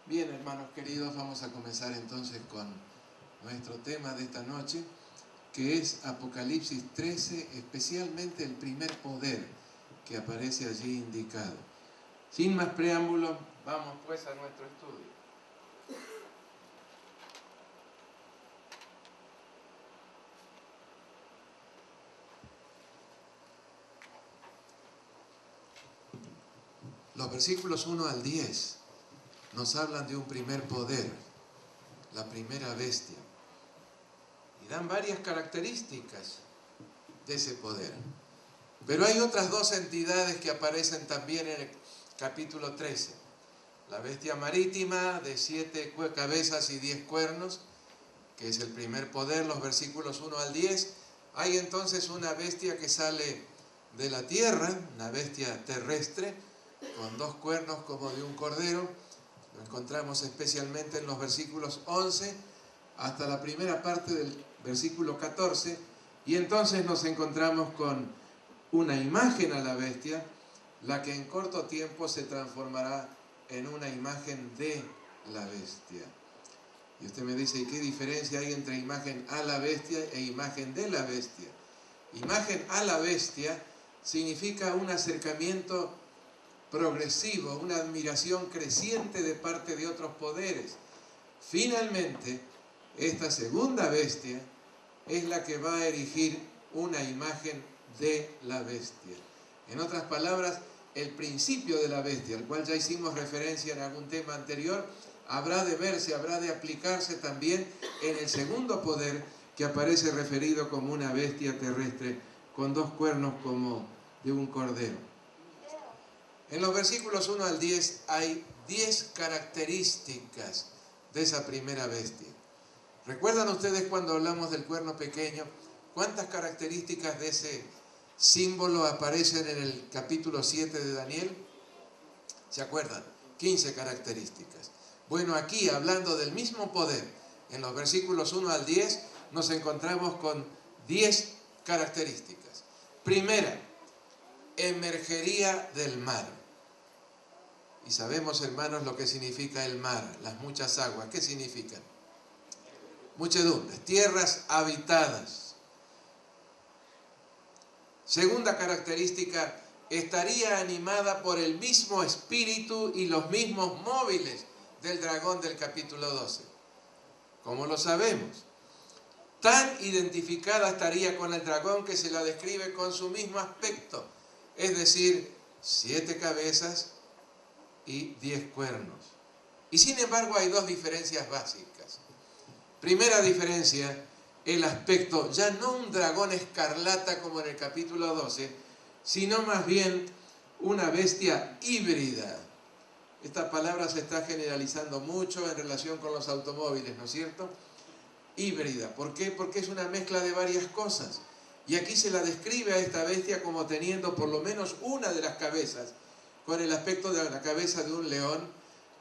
Bien, hermanos queridos, vamos a comenzar entonces con nuestro tema de esta noche, que es Apocalipsis 13, especialmente el primer poder que aparece allí indicado. Sin más preámbulo, vamos pues a nuestro estudio. Los versículos 1 al 10 nos hablan de un primer poder, la primera bestia, y dan varias características de ese poder. Pero hay otras dos entidades que aparecen también en el capítulo 13. La bestia marítima de 7 cabezas y 10 cuernos, que es el primer poder, los versículos 1 al 10. Hay entonces una bestia que sale de la tierra, una bestia terrestre, con 2 cuernos como de un cordero. Lo encontramos especialmente en los versículos 11 hasta la primera parte del versículo 14. Y entonces nos encontramos con una imagen a la bestia, la que en corto tiempo se transformará en una imagen de la bestia. Y usted me dice, ¿y qué diferencia hay entre imagen a la bestia e imagen de la bestia? Imagen a la bestia significa un acercamiento progresivo, una admiración creciente de parte de otros poderes. Finalmente, esta segunda bestia es la que va a erigir una imagen de la bestia. En otras palabras, el principio de la bestia, al cual ya hicimos referencia en algún tema anterior, habrá de verse, habrá de aplicarse también en el segundo poder que aparece referido como una bestia terrestre con 2 cuernos como de un cordero. En los versículos 1 al 10 hay 10 características de esa primera bestia. ¿Recuerdan ustedes cuando hablamos del cuerno pequeño? ¿Cuántas características de ese símbolo aparecen en el capítulo 7 de Daniel? ¿Se acuerdan? 15 características. Bueno, aquí, hablando del mismo poder, en los versículos 1 al 10, nos encontramos con 10 características. Primera, emergería del mar. Y sabemos, hermanos, lo que significa el mar, las muchas aguas. ¿Qué significan? Muchedumbres, tierras habitadas. Segunda característica, estaría animada por el mismo espíritu y los mismos móviles del dragón del capítulo 12. ¿Cómo lo sabemos? Tan identificada estaría con el dragón que se la describe con su mismo aspecto, es decir, 7 cabezas y 10 cuernos. Y sin embargo hay 2 diferencias básicas. Primera diferencia, el aspecto, ya no un dragón escarlata como en el capítulo 12, sino más bien una bestia híbrida. Esta palabra se está generalizando mucho en relación con los automóviles, ¿no es cierto? Híbrida. ¿Por qué? Porque es una mezcla de varias cosas. Y aquí se la describe a esta bestia como teniendo por lo menos una de las cabezas, con el aspecto de la cabeza de un león.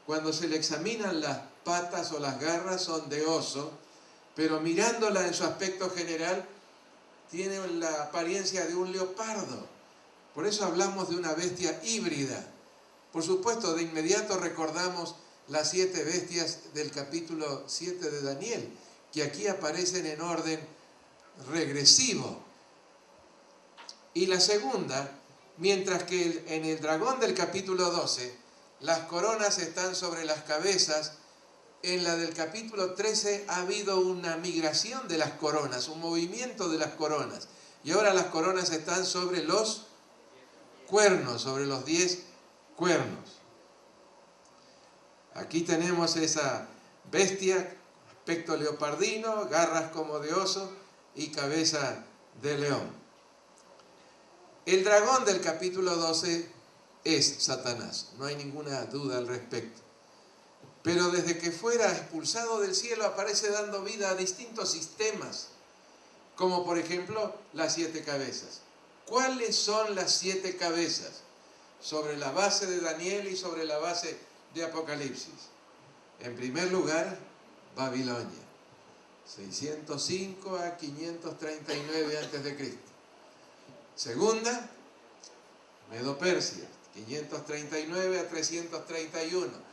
Cuando se le examinan las patas o las garras son de oso, pero mirándola en su aspecto general tiene la apariencia de un leopardo. Por eso hablamos de una bestia híbrida. Por supuesto, de inmediato recordamos las 7 bestias del capítulo 7 de Daniel, que aquí aparecen en orden regresivo. Y la segunda, mientras que en el dragón del capítulo 12 las coronas están sobre las cabezas, en la del capítulo 13 ha habido una migración de las coronas, un movimiento de las coronas. Y ahora las coronas están sobre los cuernos, sobre los 10 cuernos. Aquí tenemos esa bestia, aspecto leopardino, garras como de oso y cabeza de león. El dragón del capítulo 12 es Satanás, no hay ninguna duda al respecto. Pero desde que fuera expulsado del cielo aparece dando vida a distintos sistemas, como por ejemplo las 7 cabezas. ¿Cuáles son las 7 cabezas? Sobre la base de Daniel y sobre la base de Apocalipsis. En primer lugar, Babilonia, 605 a 539 a.C. Segunda, Medo-Persia, 539 a 331.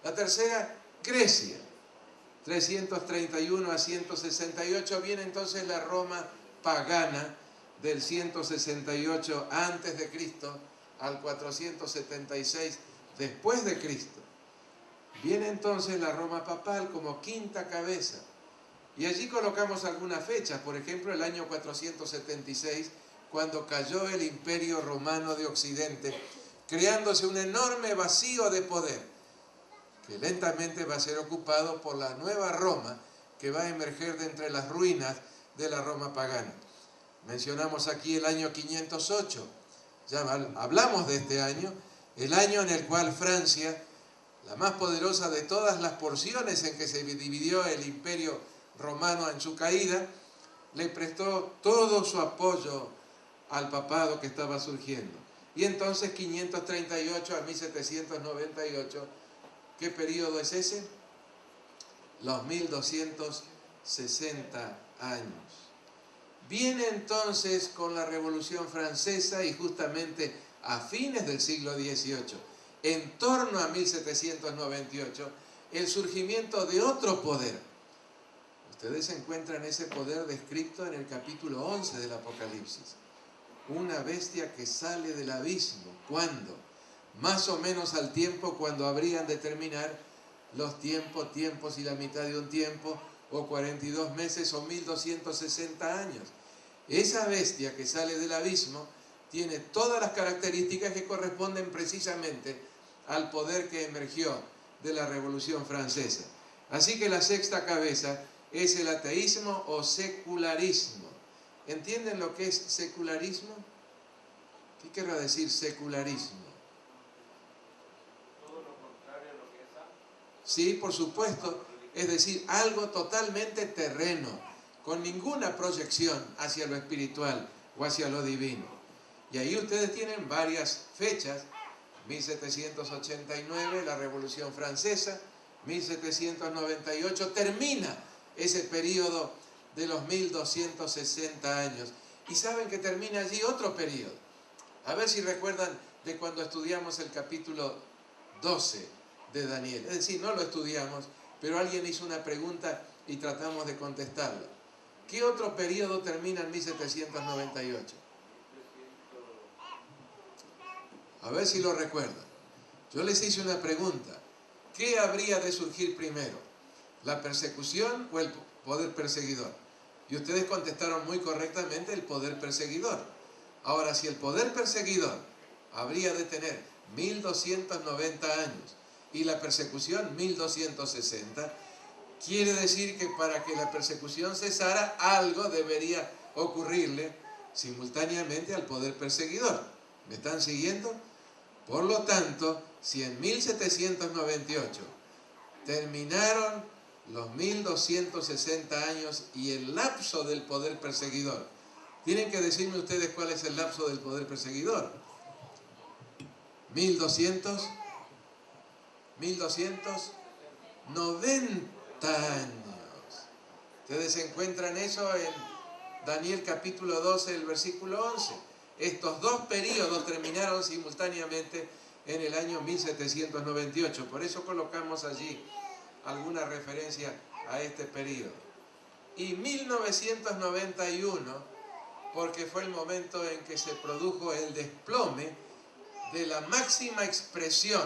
La tercera, Grecia. 331 a 168 viene entonces la Roma pagana del 168 antes de Cristo al 476 después de Cristo. Viene entonces la Roma papal como quinta cabeza. Y allí colocamos algunas fechas, por ejemplo el año 476, cuando cayó el Imperio Romano de Occidente, creándose un enorme vacío de poder, que lentamente va a ser ocupado por la nueva Roma, que va a emerger de entre las ruinas de la Roma pagana. Mencionamos aquí el año 508, ya hablamos de este año, el año en el cual Francia, la más poderosa de todas las porciones en que se dividió el Imperio Romano en su caída, le prestó todo su apoyo al papado que estaba surgiendo. Y entonces 538 a 1798, ¿qué periodo es ese? Los 1260 años. Viene entonces con la Revolución Francesa y justamente a fines del siglo XVIII, en torno a 1798, el surgimiento de otro poder. Ustedes encuentran ese poder descrito en el capítulo 11 del Apocalipsis. Una bestia que sale del abismo. ¿Cuándo? Más o menos al tiempo cuando habrían de terminar los tiempos y la mitad de un tiempo, o 42 meses o 1260 años. Esa bestia que sale del abismo tiene todas las características que corresponden precisamente al poder que emergió de la Revolución Francesa. Así que la sexta cabeza es el ateísmo o secularismo. ¿Entienden lo que es secularismo? ¿Qué querrá decir secularismo? Todo lo contrario a lo que es santo. Sí, por supuesto, es decir, algo totalmente terreno, con ninguna proyección hacia lo espiritual o hacia lo divino. Y ahí ustedes tienen varias fechas: 1789, la Revolución Francesa; 1798, termina ese periodo de los 1260 años. Y saben que termina allí otro periodo. A ver si recuerdan de cuando estudiamos el capítulo 12 de Daniel. Es decir, no lo estudiamos, pero alguien hizo una pregunta y tratamos de contestarla. ¿Qué otro periodo termina en 1798? A ver si lo recuerdan. Yo les hice una pregunta. ¿Qué habría de surgir primero? ¿La persecución o el poder perseguidor? Y ustedes contestaron muy correctamente: el poder perseguidor. Ahora, si el poder perseguidor habría de tener 1290 años y la persecución 1260, quiere decir que para que la persecución cesara, algo debería ocurrirle simultáneamente al poder perseguidor. ¿Me están siguiendo? Por lo tanto, si en 1798 terminaron los 1260 años y el lapso del poder perseguidor, tienen que decirme ustedes cuál es el lapso del poder perseguidor. 1290 años. Ustedes encuentran eso en Daniel capítulo 12, el versículo 11. Estos dos periodos terminaron simultáneamente en el año 1798. Por eso colocamos allí alguna referencia a este periodo. Y 1991, porque fue el momento en que se produjo el desplome de la máxima expresión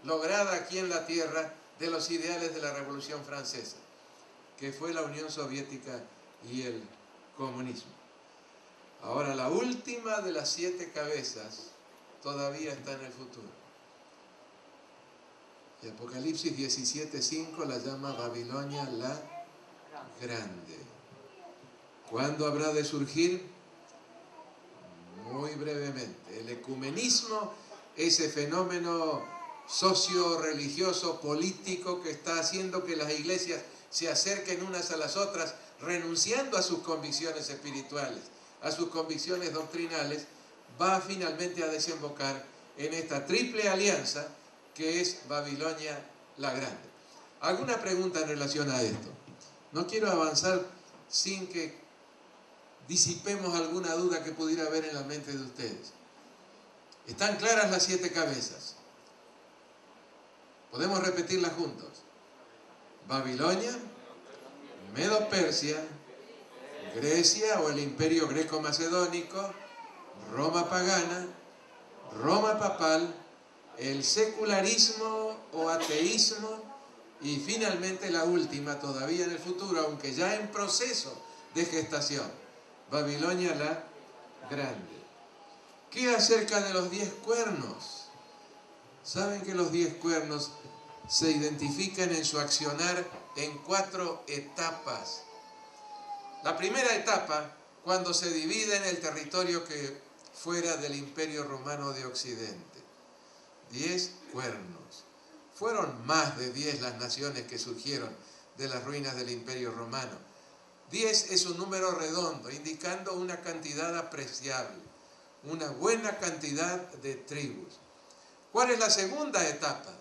lograda aquí en la tierra de los ideales de la Revolución Francesa, que fue la Unión Soviética y el comunismo. Ahora, la última de las 7 cabezas todavía está en el futuro. Y Apocalipsis 17:5 la llama Babilonia la Grande. ¿Cuándo habrá de surgir? Muy brevemente. El ecumenismo, ese fenómeno socio-religioso, político, que está haciendo que las iglesias se acerquen unas a las otras, renunciando a sus convicciones espirituales, a sus convicciones doctrinales, va finalmente a desembocar en esta triple alianza que es Babilonia la Grande. ¿Alguna pregunta en relación a esto? No quiero avanzar sin que disipemos alguna duda que pudiera haber en la mente de ustedes. ¿Están claras las 7 cabezas? Podemos repetirla juntos. Babilonia, Medo-Persia, Grecia o el imperio greco-macedónico, Roma pagana, Roma papal, el secularismo o ateísmo y finalmente la última, todavía en el futuro, aunque ya en proceso de gestación, Babilonia la Grande. ¿Qué acerca de los 10 cuernos? Saben que los 10 cuernos se identifican en su accionar en 4 etapas. La primera etapa, cuando se divide en el territorio que fuera del Imperio Romano de Occidente. 10 cuernos. Fueron más de 10 las naciones que surgieron de las ruinas del Imperio Romano. 10 es un número redondo, indicando una cantidad apreciable, una buena cantidad de tribus. ¿Cuál es la segunda etapa?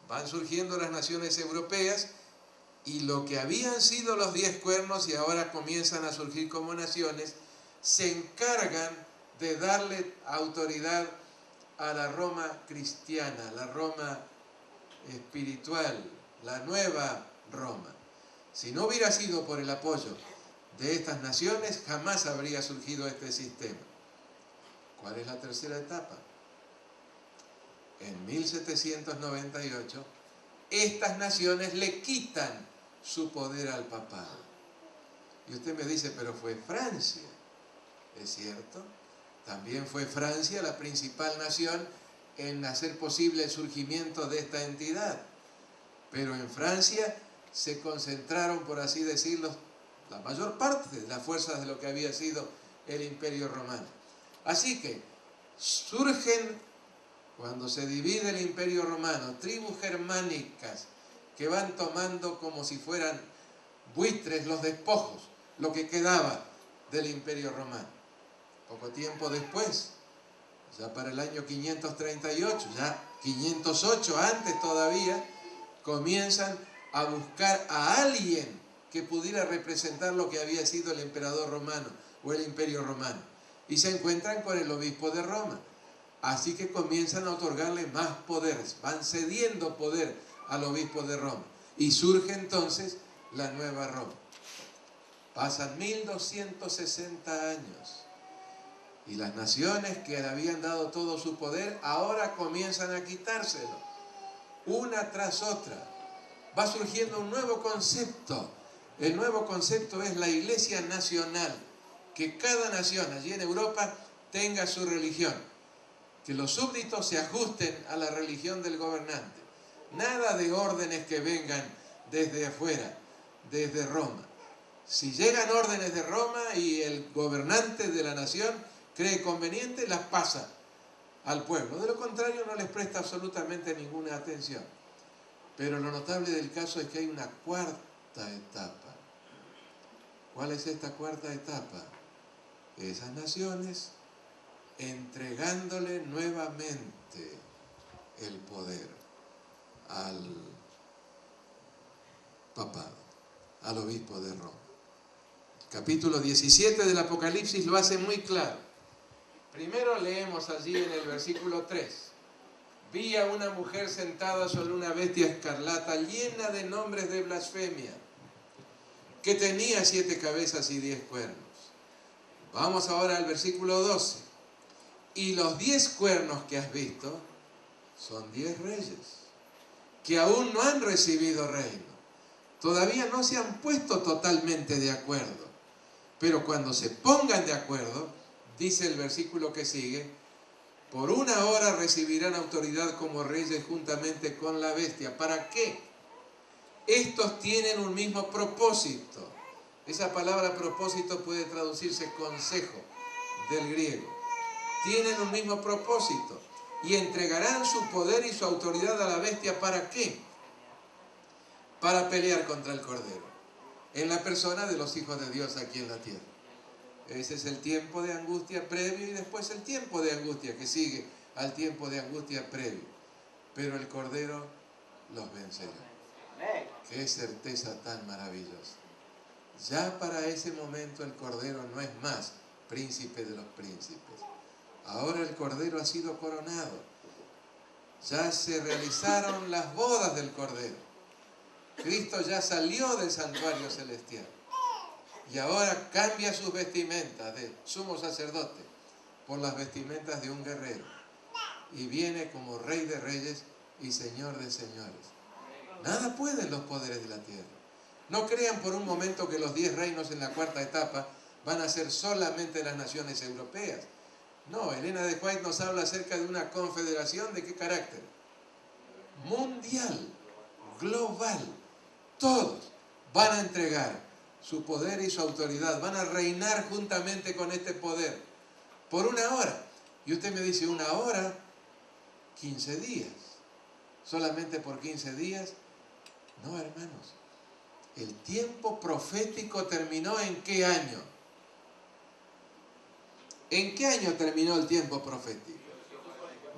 Van surgiendo las naciones europeas y lo que habían sido los 10 cuernos y ahora comienzan a surgir como naciones, se encargan de darle autoridad a la Roma cristiana, la Roma espiritual, la nueva Roma. Si no hubiera sido por el apoyo de estas naciones, jamás habría surgido este sistema. ¿Cuál es la tercera etapa? En 1798, estas naciones le quitan su poder al papado. Y usted me dice, pero fue Francia. ¿Es cierto? También fue Francia la principal nación en hacer posible el surgimiento de esta entidad. Pero en Francia se concentraron, por así decirlo, la mayor parte de las fuerzas de lo que había sido el Imperio Romano. Así que surgen, cuando se divide el Imperio Romano, tribus germánicas que van tomando como si fueran buitres los despojos, lo que quedaba del Imperio Romano. Poco tiempo después, ya para el año 538, ya 508 antes todavía, comienzan a buscar a alguien que pudiera representar lo que había sido el emperador romano o el Imperio Romano. Y se encuentran con el obispo de Roma. Así que comienzan a otorgarle más poderes, van cediendo poder al obispo de Roma. Y surge entonces la nueva Roma. Pasan 1260 años. Y las naciones que le habían dado todo su poder, ahora comienzan a quitárselo. Una tras otra. Va surgiendo un nuevo concepto. El nuevo concepto es la Iglesia Nacional. Que cada nación allí en Europa tenga su religión. Que los súbditos se ajusten a la religión del gobernante. Nada de órdenes que vengan desde afuera, desde Roma. Si llegan órdenes de Roma y el gobernante de la nación cree conveniente, las pasa al pueblo. De lo contrario, no les presta absolutamente ninguna atención. Pero lo notable del caso es que hay una cuarta etapa. ¿Cuál es esta cuarta etapa? Esas naciones entregándole nuevamente el poder al papado, al obispo de Roma. Capítulo 17 del Apocalipsis lo hace muy claro. Primero leemos allí en el versículo 3. Vi a una mujer sentada sobre una bestia escarlata llena de nombres de blasfemia, que tenía 7 cabezas y 10 cuernos. Vamos ahora al versículo 12. Y los 10 cuernos que has visto son 10 reyes, que aún no han recibido reino. Todavía no se han puesto totalmente de acuerdo. Pero cuando se pongan de acuerdo, dice el versículo que sigue, por una hora recibirán autoridad como reyes juntamente con la bestia. ¿Para qué? Estos tienen un mismo propósito. Esa palabra propósito puede traducirse consejo del griego. Tienen un mismo propósito y entregarán su poder y su autoridad a la bestia. ¿Para qué? Para pelear contra el Cordero, en la persona de los hijos de Dios aquí en la tierra. Ese es el tiempo de angustia previo y después el tiempo de angustia que sigue al tiempo de angustia previo. Pero el Cordero los vencerá. ¡Qué certeza tan maravillosa! Ya para ese momento el Cordero no es más príncipe de los príncipes. Ahora el Cordero ha sido coronado. Ya se realizaron las bodas del Cordero. Cristo ya salió del santuario celestial. Y ahora cambia sus vestimentas de sumo sacerdote por las vestimentas de un guerrero. Y viene como Rey de Reyes y Señor de Señores. Nada pueden los poderes de la tierra. No crean por un momento que los 10 reinos en la cuarta etapa van a ser solamente las naciones europeas. No, Elena de White nos habla acerca de una confederación. ¿De qué carácter? Mundial, global. Todos van a entregar su poder y su autoridad, van a reinar juntamente con este poder por una hora. Y usted me dice, ¿una hora? 15 días. ¿Solamente por 15 días? No, hermanos. El tiempo profético terminó ¿en qué año? ¿En qué año terminó el tiempo profético?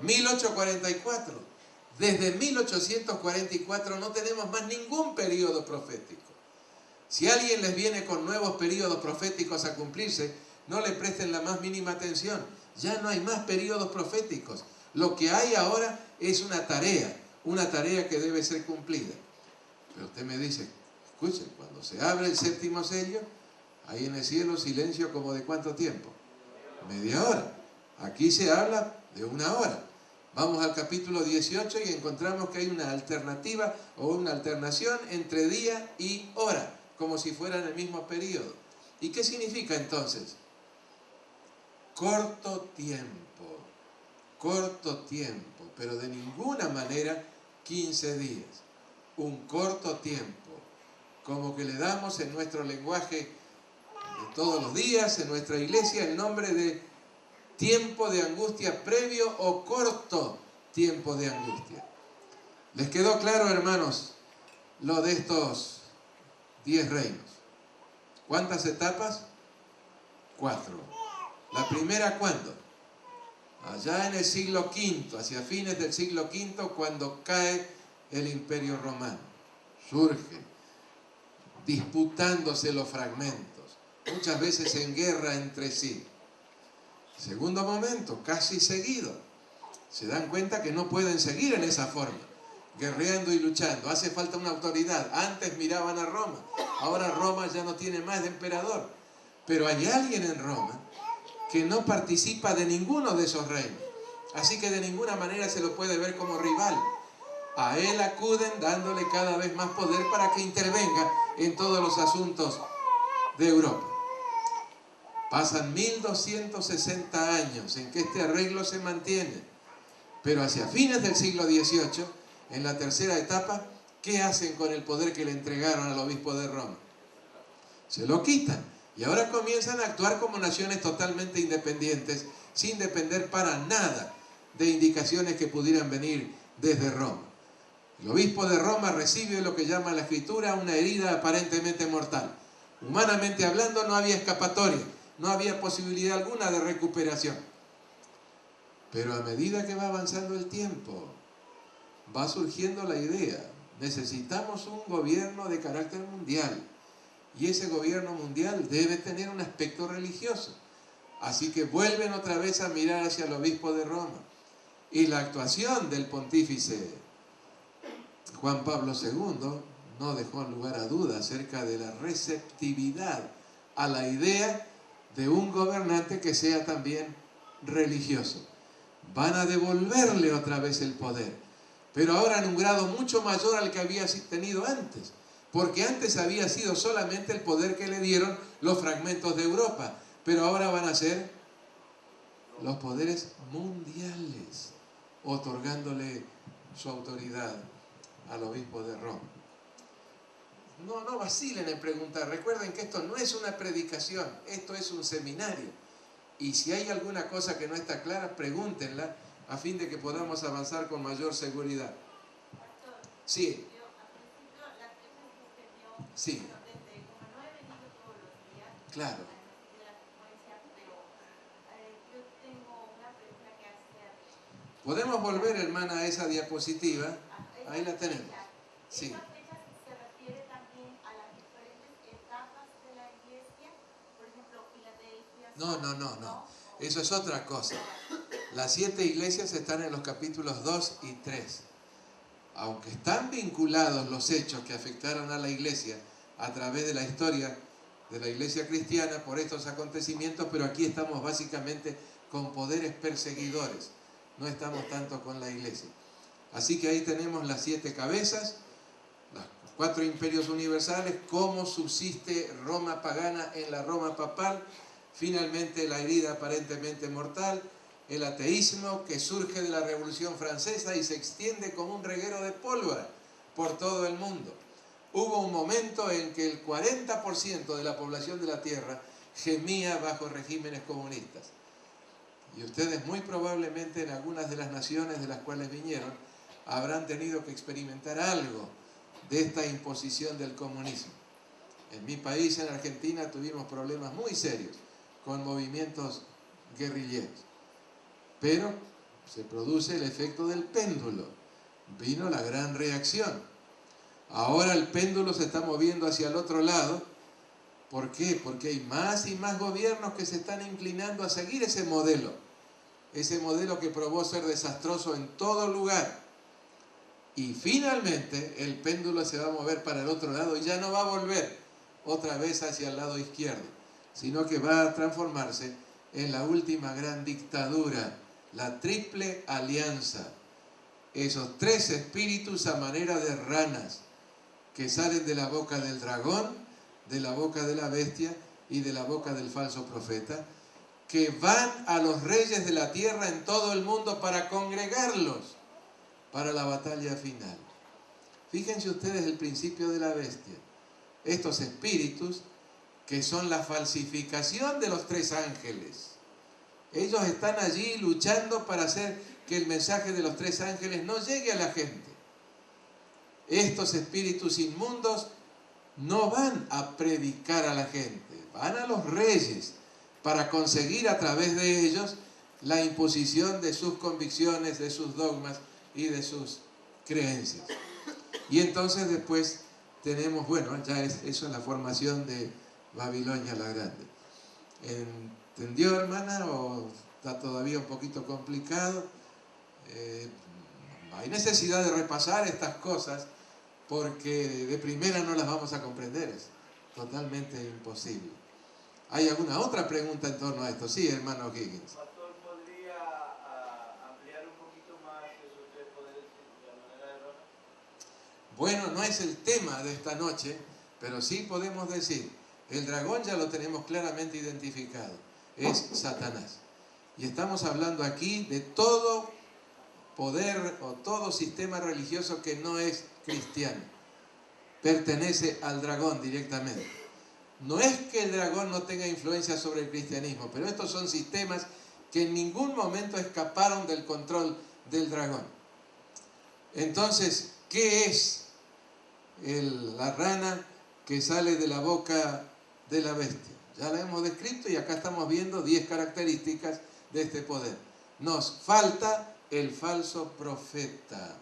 1844. Desde 1844 no tenemos más ningún periodo profético. Si alguien les viene con nuevos periodos proféticos a cumplirse, no le presten la más mínima atención. Ya no hay más periodos proféticos. Lo que hay ahora es una tarea que debe ser cumplida. Pero usted me dice, escuchen, cuando se abre el séptimo sello, hay en el cielo silencio como de ¿cuánto tiempo? Media hora. Aquí se habla de una hora. Vamos al capítulo 18 y encontramos que hay una alternativa o una alternación entre día y hora, como si fueran el mismo periodo. ¿Y qué significa entonces? Corto tiempo, pero de ninguna manera 15 días. Un corto tiempo, como que le damos en nuestro lenguaje de todos los días, en nuestra iglesia, el nombre de tiempo de angustia previo o corto tiempo de angustia. ¿Les quedó claro, hermanos, lo de estos 10 reinos? ¿Cuántas etapas? 4. ¿La primera cuándo? Allá en el siglo V, hacia fines del siglo V, cuando cae el Imperio Romano. Surge, disputándose los fragmentos, muchas veces en guerra entre sí. Segundo momento, casi seguido. Se dan cuenta que no pueden seguir en esa forma, guerreando y luchando. Hace falta una autoridad. Antes miraban a Roma, ahora Roma ya no tiene más de emperador. Pero hay alguien en Roma que no participa de ninguno de esos reinos. Así que de ninguna manera se lo puede ver como rival. A él acuden dándole cada vez más poder para que intervenga en todos los asuntos de Europa. Pasan 1260 años en que este arreglo se mantiene. Pero hacia fines del siglo XVIII, en la tercera etapa, ¿qué hacen con el poder que le entregaron al obispo de Roma? Se lo quitan. Y ahora comienzan a actuar como naciones totalmente independientes, sin depender para nada de indicaciones que pudieran venir desde Roma. El obispo de Roma recibe lo que llama la Escritura una herida aparentemente mortal. Humanamente hablando, no había escapatoria, no había posibilidad alguna de recuperación. Pero a medida que va avanzando el tiempo, va surgiendo la idea, necesitamos un gobierno de carácter mundial. Y ese gobierno mundial debe tener un aspecto religioso. Así que vuelven otra vez a mirar hacia el obispo de Roma. Y la actuación del pontífice Juan Pablo II no dejó lugar a duda acerca de la receptividad a la idea de un gobernante que sea también religioso. Van a devolverle otra vez el poder, pero ahora en un grado mucho mayor al que había tenido antes. Porque antes había sido solamente el poder que le dieron los fragmentos de Europa, pero ahora van a ser los poderes mundiales, otorgándole su autoridad al obispo de Roma. No vacilen en preguntar. Recuerden que esto no es una predicación, esto es un seminario. Y si hay alguna cosa que no está clara, pregúntenla a fin de que podamos avanzar con mayor seguridad. Sí. Sí. Claro. Podemos volver, hermana, a esa diapositiva. Ahí la tenemos. Sí. No. Eso es otra cosa. Las 7 iglesias están en los capítulos 2 y 3. Aunque están vinculados los hechos que afectaron a la iglesia a través de la historia de la iglesia cristiana por estos acontecimientos, pero aquí estamos básicamente con poderes perseguidores, no estamos tanto con la iglesia. Así que ahí tenemos las 7 cabezas, los 4 imperios universales, cómo subsiste Roma pagana en la Roma papal, finalmente la herida aparentemente mortal, el ateísmo que surge de la Revolución Francesa y se extiende como un reguero de pólvora por todo el mundo. Hubo un momento en que el 40% de la población de la Tierra gemía bajo regímenes comunistas. Y ustedes muy probablemente en algunas de las naciones de las cuales vinieron habrán tenido que experimentar algo de esta imposición del comunismo. En mi país, en Argentina, tuvimos problemas muy serios con movimientos guerrilleros. Pero se produce el efecto del péndulo. Vino la gran reacción. Ahora el péndulo se está moviendo hacia el otro lado. ¿Por qué? Porque hay más y más gobiernos que se están inclinando a seguir ese modelo que probó ser desastroso en todo lugar. Y finalmente el péndulo se va a mover para el otro lado y ya no va a volver otra vez hacia el lado izquierdo, sino que va a transformarse en la última gran dictadura, la Triple Alianza. Esos 3 espíritus a manera de ranas que salen de la boca del dragón, de la boca de la bestia y de la boca del falso profeta, que van a los reyes de la tierra en todo el mundo para congregarlos para la batalla final. Fíjense ustedes el principio de la bestia. Estos espíritus que son la falsificación de los 3 ángeles. Ellos están allí luchando para hacer que el mensaje de los 3 ángeles no llegue a la gente. Estos espíritus inmundos no van a predicar a la gente, van a los reyes para conseguir a través de ellos la imposición de sus convicciones, de sus dogmas y de sus creencias. Y entonces después tenemos, bueno, ya eso es la formación de Babilonia la Grande. ¿Entendió, hermana? ¿O está todavía un poquito complicado? Hay necesidad de repasar estas cosas porque de primera no las vamos a comprender, es totalmente imposible. ¿Hay alguna otra pregunta en torno a esto? Sí, hermano Higgins. Pastor, ¿podría ampliar un poquito más esos 3 poderes de la manera de Roma? Bueno, no es el tema de esta noche, pero sí podemos decir, el dragón ya lo tenemos claramente identificado, es Satanás. Y estamos hablando aquí de todo poder o todo sistema religioso que no es cristiano. Pertenece al dragón directamente. No es que el dragón no tenga influencia sobre el cristianismo, pero estos son sistemas que en ningún momento escaparon del control del dragón. Entonces, ¿qué es la rana que sale de la boca de la bestia? Ya la hemos descrito y acá estamos viendo 10 características de este poder. Nos falta el falso profeta.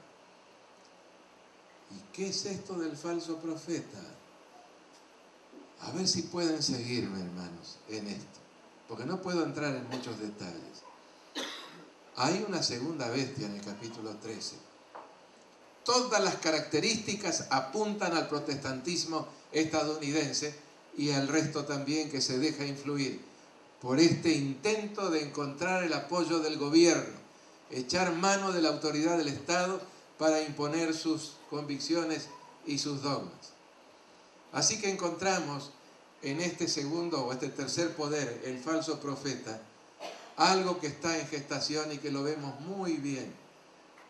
¿Y qué es esto del falso profeta? A ver si pueden seguirme, hermanos, en esto, porque no puedo entrar en muchos detalles. Hay una segunda bestia en el capítulo 13. Todas las características apuntan al protestantismo estadounidense y al resto también que se deja influir por este intento de encontrar el apoyo del gobierno, echar mano de la autoridad del Estado para imponer sus convicciones y sus dogmas. Así que encontramos en este segundo o este tercer poder, el falso profeta, algo que está en gestación y que lo vemos muy bien.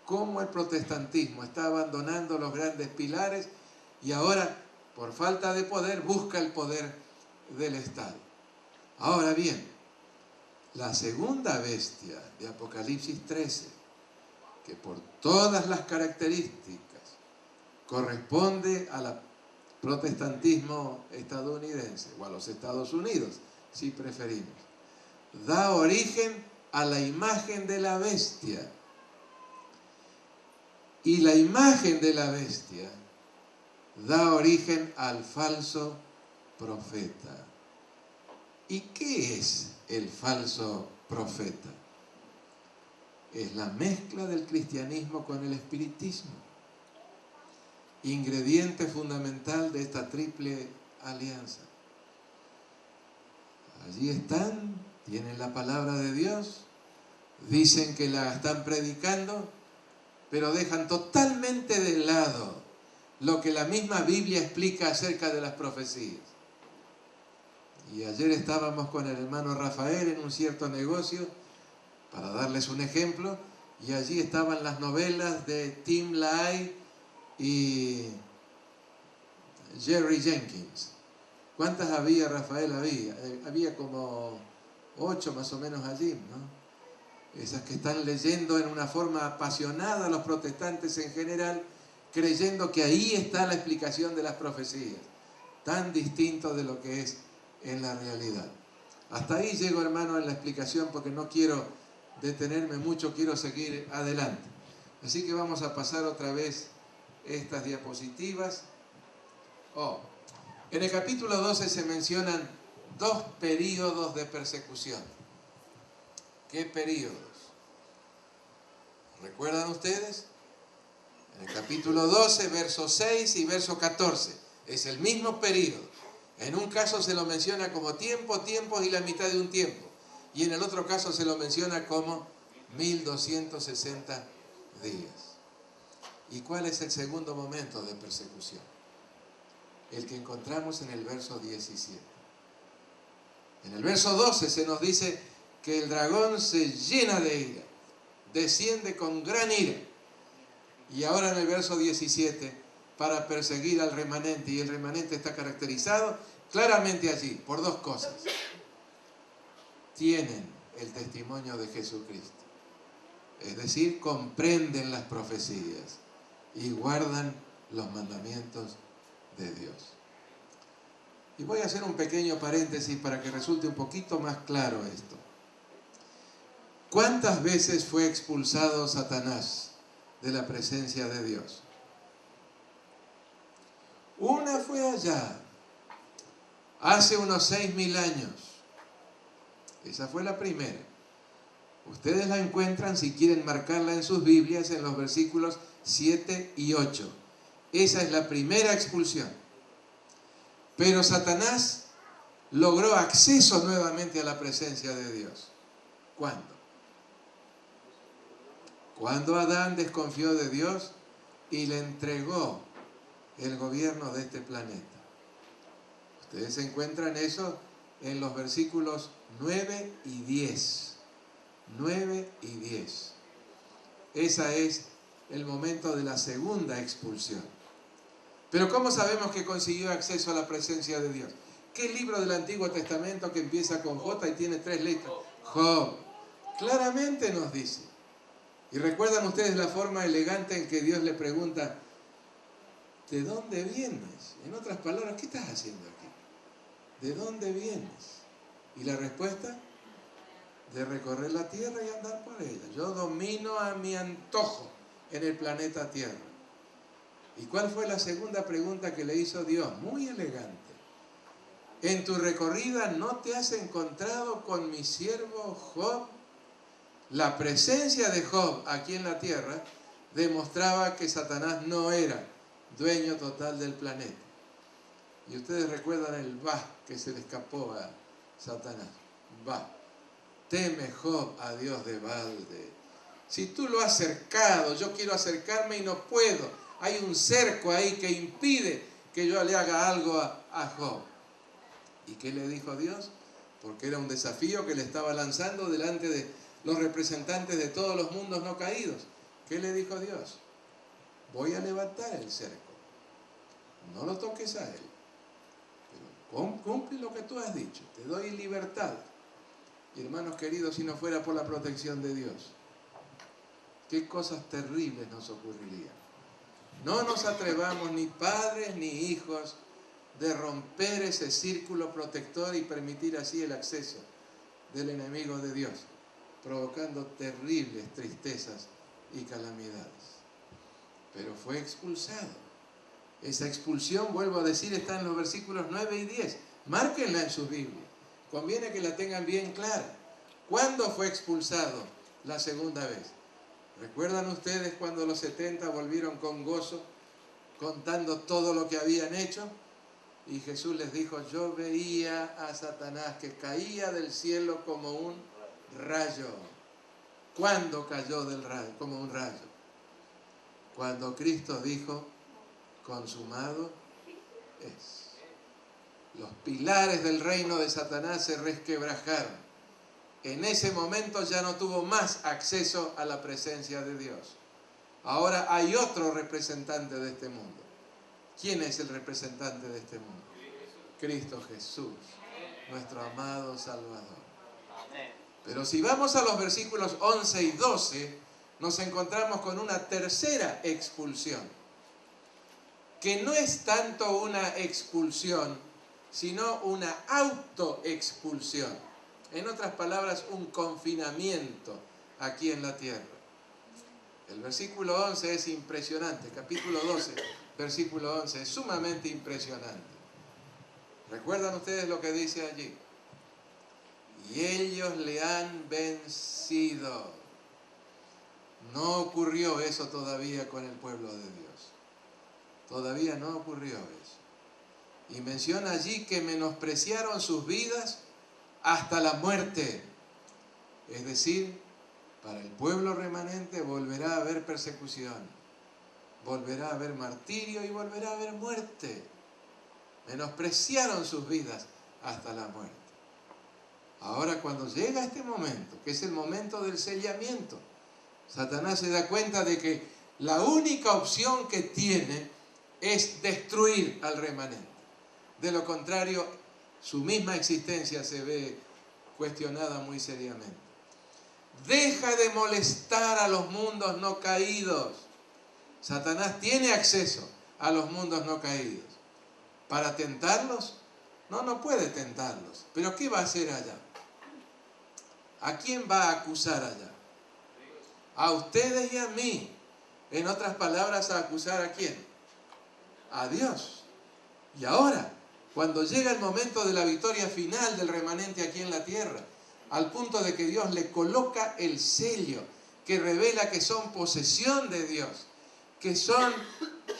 Cómo el protestantismo está abandonando los grandes pilares y ahora, por falta de poder, busca el poder del Estado. Ahora bien, la segunda bestia de Apocalipsis 13, que por todas las características corresponde al protestantismo estadounidense, o a los Estados Unidos, si preferimos, da origen a la imagen de la bestia. Y la imagen de la bestia da origen al falso profeta. ¿Y qué es el falso profeta? es la mezcla del cristianismo con el espiritismo, ingrediente fundamental de esta triple alianza. Allí están, tienen la palabra de Dios, dicen que la están predicando, pero dejan totalmente de lado lo que la misma Biblia explica acerca de las profecías. Y ayer estábamos con el hermano Rafael en un cierto negocio, para darles un ejemplo, y allí estaban las novelas de Tim LaHaye y Jerry Jenkins. ¿Cuántas había, Rafael? Había como 8 más o menos allí, ¿no? Esas que están leyendo en una forma apasionada los protestantes en general, creyendo que ahí está la explicación de las profecías, tan distinto de lo que es en la realidad. Hasta ahí llego, hermano, en la explicación, porque no quiero detenerme mucho, quiero seguir adelante. Así que vamos a pasar otra vez estas diapositivas. En el capítulo 12 se mencionan 2 períodos de persecución. ¿Qué períodos? ¿Recuerdan ustedes? En el capítulo 12, verso 6 y verso 14. Es el mismo período. En un caso se lo menciona como tiempos y la mitad de un tiempo. Y en el otro caso se lo menciona como 1260 días. ¿Y cuál es el segundo momento de persecución? El que encontramos en el verso 17. En el verso 12 se nos dice que el dragón se llena de ira, desciende con gran ira. Y ahora en el verso 17, para perseguir al remanente, y el remanente está caracterizado claramente allí por 2 cosas. Tienen el testimonio de Jesucristo, es decir, comprenden las profecías y guardan los mandamientos de Dios. Y voy a hacer un pequeño paréntesis para que resulte un poquito más claro esto. ¿Cuántas veces fue expulsado Satanás de la presencia de Dios? Una fue allá, hace unos 6000 años. Esa fue la primera. Ustedes la encuentran, si quieren marcarla en sus Biblias, en los versículos 7 y 8. Esa es la primera expulsión. Pero Satanás logró acceso nuevamente a la presencia de Dios. ¿Cuándo? Cuando Adán desconfió de Dios y le entregó el gobierno de este planeta. Ustedes encuentran eso en los versículos 9 y 10. 9 y 10. Ese es el momento de la segunda expulsión. Pero ¿cómo sabemos que consiguió acceso a la presencia de Dios? ¿Qué libro del Antiguo Testamento que empieza con J y tiene 3 letras? Job. Claramente nos dice. Y recuerdan ustedes la forma elegante en que Dios le pregunta: ¿de dónde vienes? En otras palabras, ¿qué estás haciendo aquí? ¿De dónde vienes? Y la respuesta: de recorrer la tierra y andar por ella. Yo domino a mi antojo en el planeta Tierra. ¿Y cuál fue la segunda pregunta que le hizo Dios? Muy elegante. ¿En tu recorrida no te has encontrado con mi siervo Job? La presencia de Job aquí en la tierra demostraba que Satanás no era dueño total del planeta. Y ustedes recuerdan el que se le escapó a Satanás. Teme Job a Dios de balde. Si tú lo has cercado, yo quiero acercarme y no puedo. Hay un cerco ahí que impide que yo le haga algo a Job. ¿Y qué le dijo Dios? Porque era un desafío que le estaba lanzando delante de los representantes de todos los mundos no caídos. ¿Qué le dijo Dios? Voy a levantar el cerco. No lo toques a él. Pero cumple lo que tú has dicho. Te doy libertad. Y hermanos queridos, si no fuera por la protección de Dios, qué cosas terribles nos ocurrirían. No nos atrevamos, ni padres ni hijos, de romper ese círculo protector y permitir así el acceso del enemigo de Dios, provocando terribles tristezas y calamidades. Pero fue expulsado. Esa expulsión, vuelvo a decir, está en los versículos 9 y 10. Márquenla en sus Biblias. Conviene que la tengan bien clara. ¿Cuándo fue expulsado la segunda vez? ¿Recuerdan ustedes cuando los 70 volvieron con gozo, contando todo lo que habían hecho? Y Jesús les dijo, yo veía a Satanás que caía del cielo como un rayo. ¿Cuándo cayó del rayo? Como un rayo. Cuando Cristo dijo, consumado es. Los pilares del reino de Satanás se resquebrajaron. En ese momento ya no tuvo más acceso a la presencia de Dios. Ahora hay otro representante de este mundo. ¿Quién es el representante de este mundo? Cristo Jesús, nuestro amado Salvador. Pero si vamos a los versículos 11 y 12, nos encontramos con una tercera expulsión, que no es tanto una expulsión, sino una autoexpulsión. En otras palabras, un confinamiento aquí en la tierra. El versículo 11 es impresionante, capítulo 12, versículo 11, es sumamente impresionante. ¿Recuerdan ustedes lo que dice allí? Y ellos le han vencido. No ocurrió eso todavía con el pueblo de Dios. Todavía no ocurrió eso. Y menciona allí que menospreciaron sus vidas hasta la muerte. Es decir, para el pueblo remanente volverá a haber persecución, volverá a haber martirio y volverá a haber muerte. Menospreciaron sus vidas hasta la muerte. Ahora, cuando llega este momento, que es el momento del sellamiento, Satanás se da cuenta de que la única opción que tiene es destruir al remanente. De lo contrario, su misma existencia se ve cuestionada muy seriamente. Deja de molestar a los mundos no caídos. Satanás tiene acceso a los mundos no caídos. ¿Para tentarlos? No puede tentarlos. ¿Pero qué va a hacer allá? ¿A quién va a acusar allá? A ustedes y a mí. En otras palabras, ¿a acusar a quién? A Dios. Y ahora, cuando llega el momento de la victoria final del remanente aquí en la tierra, al punto de que Dios le coloca el sello que revela que son posesión de Dios, que son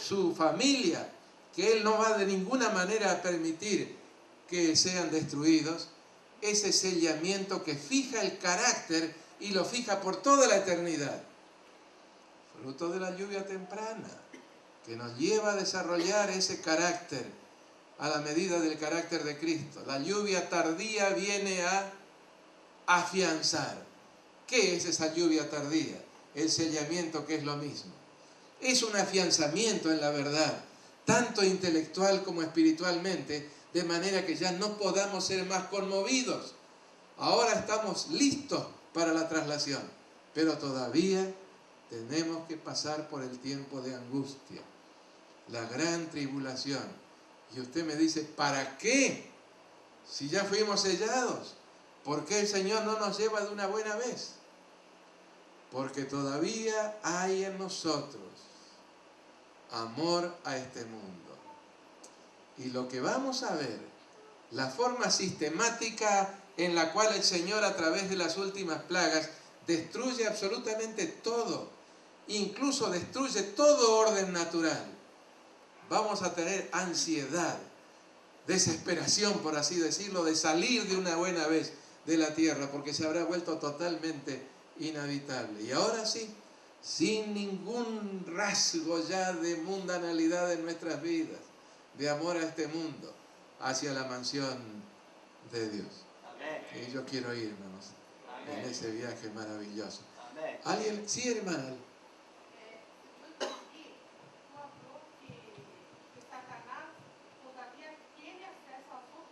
su familia, que Él no va de ninguna manera a permitir que sean destruidos, ese sellamiento que fija el carácter y lo fija por toda la eternidad. Fruto de la lluvia temprana, que nos lleva a desarrollar ese carácter a la medida del carácter de Cristo. La lluvia tardía viene a afianzar. ¿Qué es esa lluvia tardía? El sellamiento, que es lo mismo. Es un afianzamiento en la verdad, tanto intelectual como espiritualmente, de manera que ya no podamos ser más conmovidos. Ahora estamos listos para la traslación, pero todavía tenemos que pasar por el tiempo de angustia, la gran tribulación. Y usted me dice, ¿para qué? Si ya fuimos sellados, ¿por qué el Señor no nos lleva de una buena vez? Porque todavía hay en nosotros amor a este mundo. Y lo que vamos a ver, la forma sistemática en la cual el Señor, a través de las últimas plagas, destruye absolutamente todo, incluso destruye todo orden natural. Vamos a tener ansiedad, desesperación, por así decirlo, de salir de una buena vez de la tierra, porque se habrá vuelto totalmente inhabitable. Y ahora sí, sin ningún rasgo ya de mundanalidad en nuestras vidas, de amor a este mundo, hacia la mansión de Dios. Amén. Y yo quiero ir, hermanos, en ese viaje maravilloso. Amén. ¿Alguien? Sí, hermana.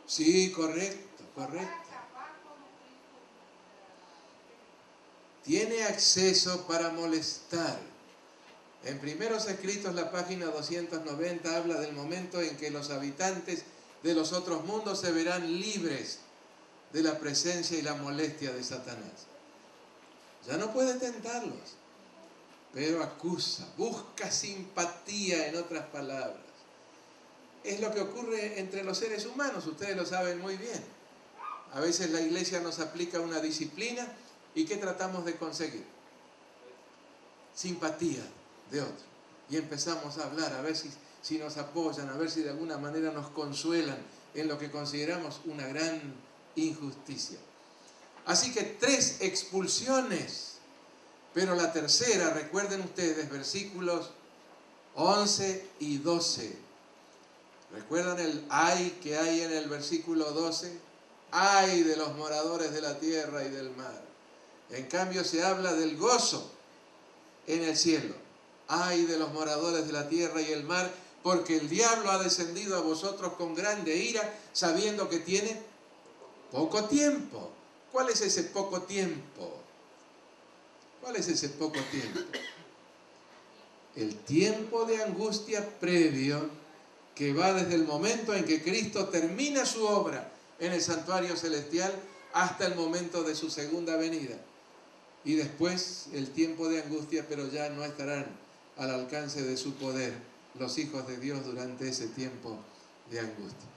Sí, correcto. Tiene acceso para molestar. En Primeros Escritos, la página 290, habla del momento en que los habitantes de los otros mundos se verán libres de la presencia y la molestia de Satanás. Ya no puede tentarlos, pero acusa, busca simpatía, en otras palabras. Es lo que ocurre entre los seres humanos, ustedes lo saben muy bien. A veces la iglesia nos aplica una disciplina y ¿qué tratamos de conseguir? simpatía de otro. Y empezamos a hablar, a ver si nos apoyan, a ver si de alguna manera nos consuelan en lo que consideramos una gran injusticia. Así que 3 expulsiones, pero la tercera, recuerden ustedes, versículos 11 y 12. ¿Recuerdan el ay que hay en el versículo 12? Ay de los moradores de la tierra y del mar. En cambio se habla del gozo en el cielo. Ay de los moradores de la tierra y el mar, porque el diablo ha descendido a vosotros con grande ira, sabiendo que tiene poco tiempo. ¿Cuál es ese poco tiempo? ¿Cuál es ese poco tiempo? El tiempo de angustia previo que va desde el momento en que Cristo termina su obra en el santuario celestial hasta el momento de su segunda venida. Y después el tiempo de angustia, pero ya no estarán al alcance de su poder los hijos de Dios durante ese tiempo de angustia.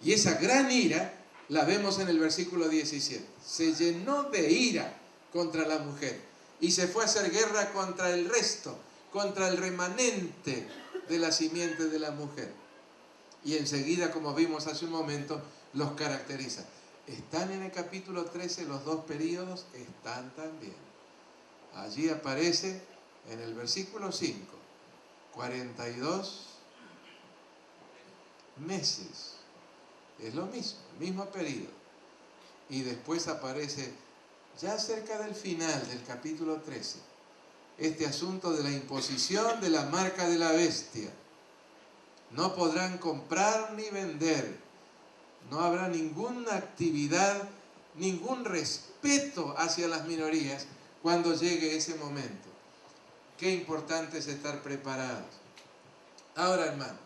Y esa gran ira la vemos en el versículo 17. Se llenó de ira contra la mujer y se fue a hacer guerra contra el resto, contra el remanente de la simiente de la mujer. Y enseguida, como vimos hace un momento, los caracteriza. ¿Están en el capítulo 13 los 2 períodos? Están también. Allí aparece en el versículo 5, 42 meses. Es lo mismo, el mismo periodo. Y después aparece, ya cerca del final del capítulo 13, este asunto de la imposición de la marca de la bestia. No podrán comprar ni vender. No habrá ninguna actividad, ningún respeto hacia las minorías cuando llegue ese momento. Qué importante es estar preparados. Ahora, hermanos,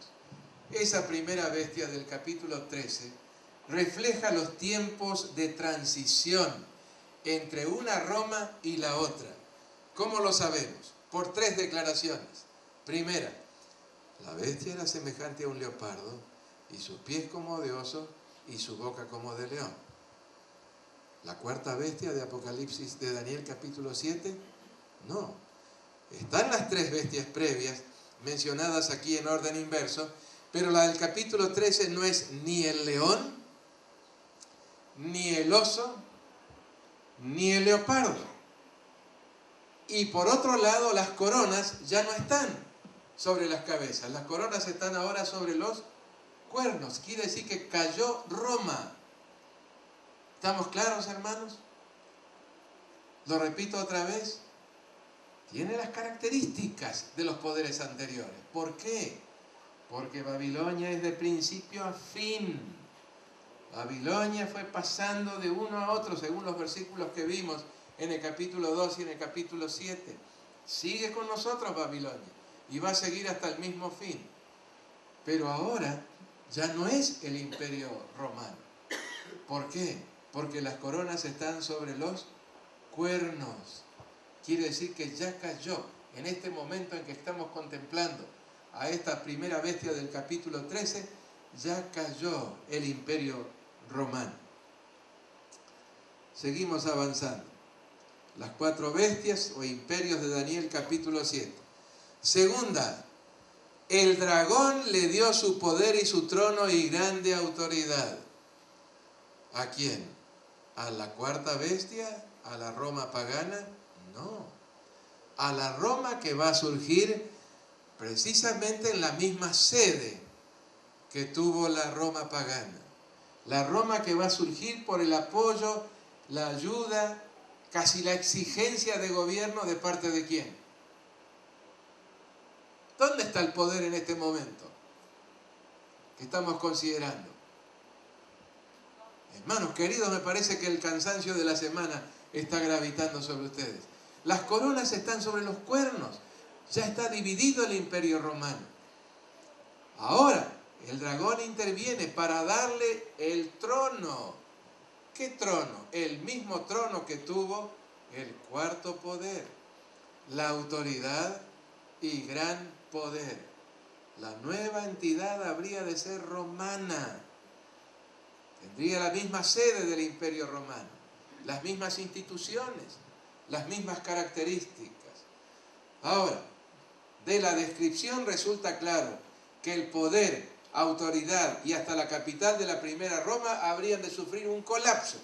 esa primera bestia del capítulo 13 refleja los tiempos de transición entre una Roma y la otra. ¿Cómo lo sabemos? Por 3 declaraciones. Primera, la bestia era semejante a un leopardo, y sus pies como de oso, y su boca como de león. La cuarta bestia de Apocalipsis de Daniel capítulo 7, no. Están las 3 bestias previas, mencionadas aquí en orden inverso, pero la del capítulo 13 no es ni el león, ni el oso, ni el leopardo. Y por otro lado, las coronas ya no están sobre las cabezas. Las coronas están ahora sobre los cuernos. Quiere decir que cayó Roma. ¿Estamos claros, hermanos? Lo repito otra vez. Tiene las características de los poderes anteriores. ¿Por qué? Porque Babilonia es de principio a fin. Babilonia fue pasando de uno a otro según los versículos que vimos en el capítulo 2 y en el capítulo 7. Sigue con nosotros Babilonia y va a seguir hasta el mismo fin. Pero ahora ya no es el imperio romano. ¿Por qué? Porque las coronas están sobre los cuernos. Quiere decir que ya cayó en este momento en que estamos contemplando a esta primera bestia del capítulo 13, ya cayó el imperio romano. Seguimos avanzando. Las 4 bestias o imperios de Daniel capítulo 7. Segunda, el dragón le dio su poder y su trono y grande autoridad. ¿A quién? ¿A la cuarta bestia? ¿A la Roma pagana? No. A la Roma que va a surgir precisamente en la misma sede que tuvo la Roma pagana. La Roma que va a surgir por el apoyo, la ayuda, casi la exigencia de gobierno de parte de quién. ¿Dónde está el poder en este momento que estamos considerando? Hermanos queridos, me parece que el cansancio de la semana está gravitando sobre ustedes. Las coronas están sobre los cuernos. Ya está dividido el imperio romano. Ahora, el dragón interviene para darle el trono. ¿Qué trono? El mismo trono que tuvo el cuarto poder. La autoridad y gran poder. La nueva entidad habría de ser romana. Tendría la misma sede del imperio romano, las mismas instituciones, las mismas características. Ahora, de la descripción resulta claro que el poder, autoridad y hasta la capital de la primera Roma habrían de sufrir un colapso,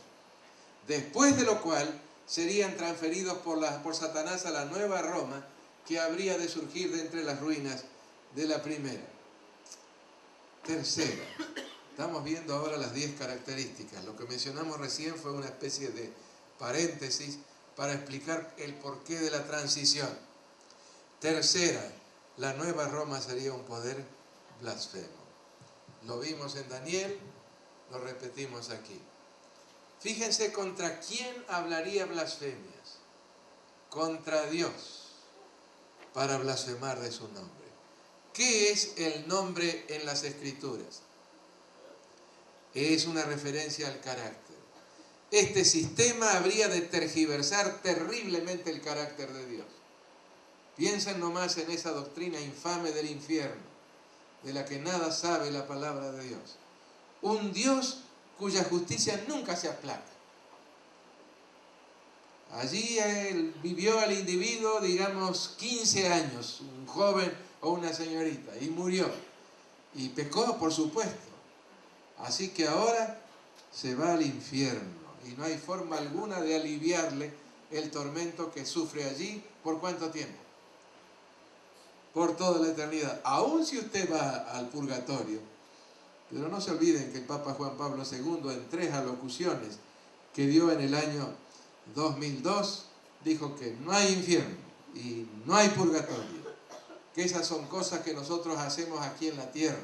después de lo cual serían transferidos por Satanás a la nueva Roma, que habría de surgir de entre las ruinas de la primera. Tercera, estamos viendo ahora las 10 características. Lo que mencionamos recién fue una especie de paréntesis para explicar el porqué de la transición. Tercera, la nueva Roma sería un poder blasfemo. Lo vimos en Daniel, lo repetimos aquí. Fíjense contra quién hablaría blasfemias. Contra Dios, para blasfemar de su nombre. ¿Qué es el nombre en las Escrituras? Es una referencia al carácter. Este sistema habría de tergiversar terriblemente el carácter de Dios. Piensen nomás en esa doctrina infame del infierno, de la que nada sabe la palabra de Dios. Un Dios cuya justicia nunca se aplaca. Allí vivió el individuo, digamos, 15 años, un joven o una señorita, y murió. Y pecó, por supuesto. Así que ahora se va al infierno y no hay forma alguna de aliviarle el tormento que sufre allí. ¿Por cuánto tiempo? Por toda la eternidad. Aún si usted va al purgatorio, pero no se olviden que el Papa Juan Pablo II, en 3 alocuciones que dio en el año 2002, dijo que no hay infierno y no hay purgatorio, que esas son cosas que nosotros hacemos aquí en la tierra,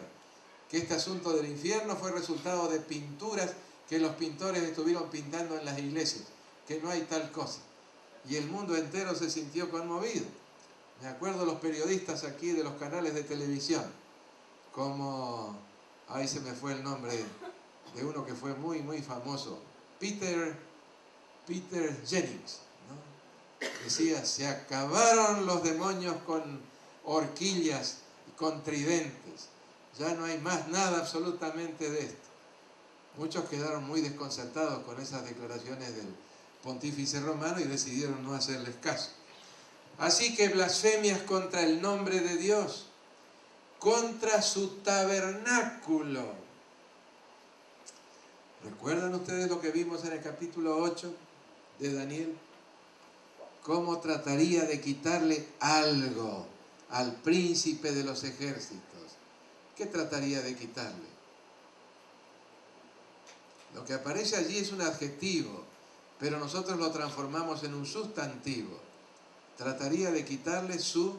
que este asunto del infierno fue resultado de pinturas que los pintores estuvieron pintando en las iglesias, que no hay tal cosa. Y el mundo entero se sintió conmovido. Me acuerdo los periodistas aquí de los canales de televisión, como, ahí se me fue el nombre de uno que fue muy, muy famoso, Peter Jennings, ¿no? Decía, se acabaron los demonios con horquillas y con tridentes, ya no hay más nada absolutamente de esto. Muchos quedaron muy desconcertados con esas declaraciones del pontífice romano y decidieron no hacerles caso. Así que blasfemias contra el nombre de Dios, contra su tabernáculo. ¿Recuerdan ustedes lo que vimos en el capítulo 8 de Daniel? ¿Cómo trataría de quitarle algo al príncipe de los ejércitos? ¿Qué trataría de quitarle? Lo que aparece allí es un adjetivo, pero nosotros lo transformamos en un sustantivo. Trataría de quitarle su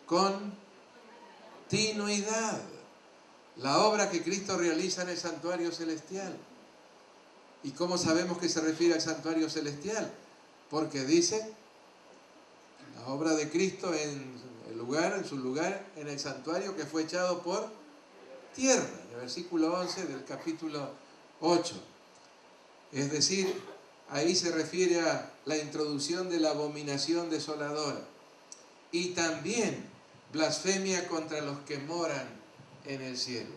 continuidad. La obra que Cristo realiza en el santuario celestial. ¿Y cómo sabemos que se refiere al santuario celestial? Porque dice la obra de Cristo en su lugar, en el santuario que fue echado por tierra, en el versículo 11 del capítulo 8. Es decir, ahí se refiere a la introducción de la abominación desoladora. Y también blasfemia contra los que moran en el cielo.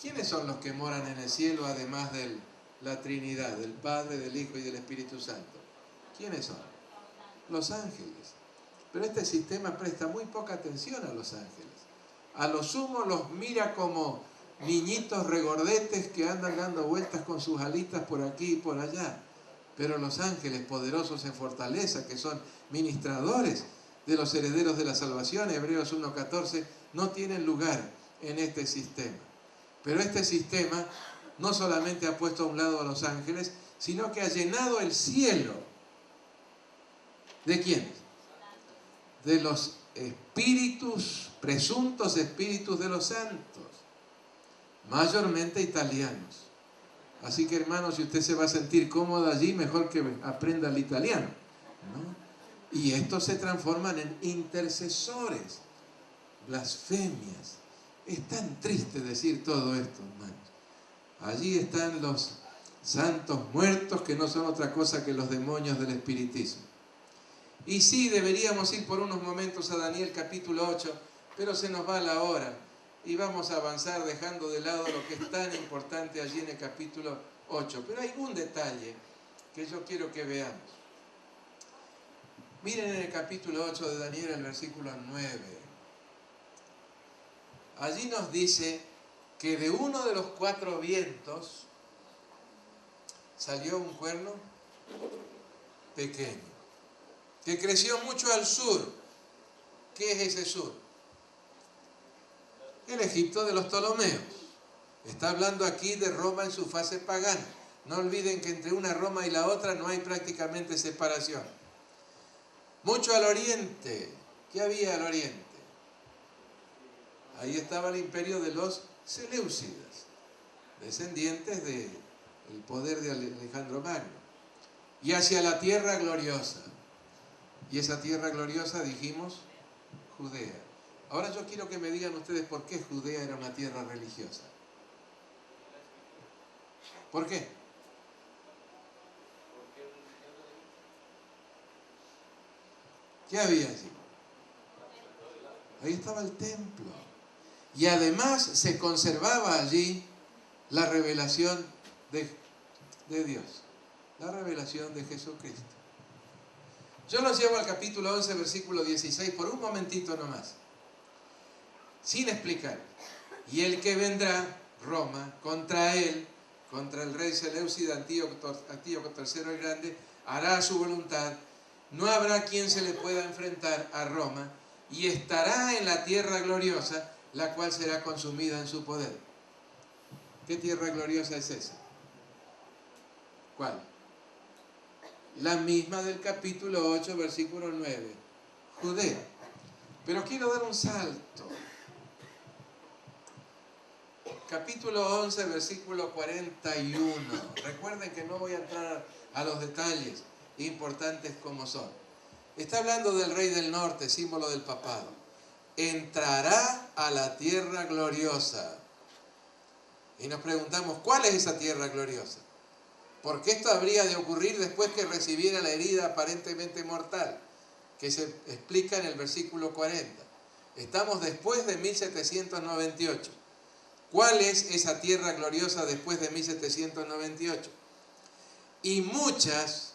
¿Quiénes son los que moran en el cielo además de la Trinidad, del Padre, del Hijo y del Espíritu Santo? ¿Quiénes son? Los ángeles. Pero este sistema presta muy poca atención a los ángeles. A lo sumo los mira como niñitos regordetes que andan dando vueltas con sus alitas por aquí y por allá. Pero los ángeles poderosos en fortaleza, que son ministradores de los herederos de la salvación, Hebreos 1:14, no tienen lugar en este sistema. Pero este sistema no solamente ha puesto a un lado a los ángeles, sino que ha llenado el cielo. ¿De quiénes? De los espíritus, presuntos espíritus de los santos, mayormente italianos. Así que, hermanos, si usted se va a sentir cómodo allí, mejor que aprenda el italiano, ¿no? Y estos se transforman en intercesores, blasfemias. Es tan triste decir todo esto, hermanos. Allí están los santos muertos, que no son otra cosa que los demonios del espiritismo. Y sí, deberíamos ir por unos momentos a Daniel capítulo 8, pero se nos va la hora y vamos a avanzar dejando de lado lo que es tan importante allí en el capítulo 8. Pero hay un detalle que yo quiero que veamos. Miren en el capítulo 8 de Daniel, el versículo 9. Allí nos dice que de uno de los 4 vientos salió un cuerno pequeño, que creció mucho al sur. ¿Qué es ese sur? El Egipto de los Ptolomeos. Está hablando aquí de Roma en su fase pagana. No olviden que entre una Roma y la otra no hay prácticamente separación. Mucho al oriente. ¿Qué había al oriente? Ahí estaba el imperio de los Seleucidas, descendientes del poder de Alejandro Magno. Y hacia la tierra gloriosa. Y esa tierra gloriosa, dijimos, Judea. Ahora yo quiero que me digan ustedes por qué Judea era una tierra religiosa. ¿Por qué? ¿Qué había allí? Ahí estaba el templo. Y además se conservaba allí la revelación de Dios, la revelación de Jesucristo. Yo los llevo al capítulo 11, versículo 16, por un momentito nomás, sin explicar. Y el que vendrá, Roma, contra él, contra el rey Seleucida, Antíoco III el Grande, hará su voluntad. No habrá quien se le pueda enfrentar a Roma, y estará en la tierra gloriosa, la cual será consumida en su poder. ¿Qué tierra gloriosa es esa? ¿Cuál? La misma del capítulo 8, versículo 9. Judea. Pero quiero dar un salto. Capítulo 11, versículo 41. Recuerden que no voy a entrar a los detalles importantes como son. Está hablando del rey del norte, símbolo del papado. Entrará a la tierra gloriosa. Y nos preguntamos, ¿cuál es esa tierra gloriosa? Porque esto habría de ocurrir después que recibiera la herida aparentemente mortal, que se explica en el versículo 40. Estamos después de 1798. ¿Cuál es esa tierra gloriosa después de 1798? Y muchas,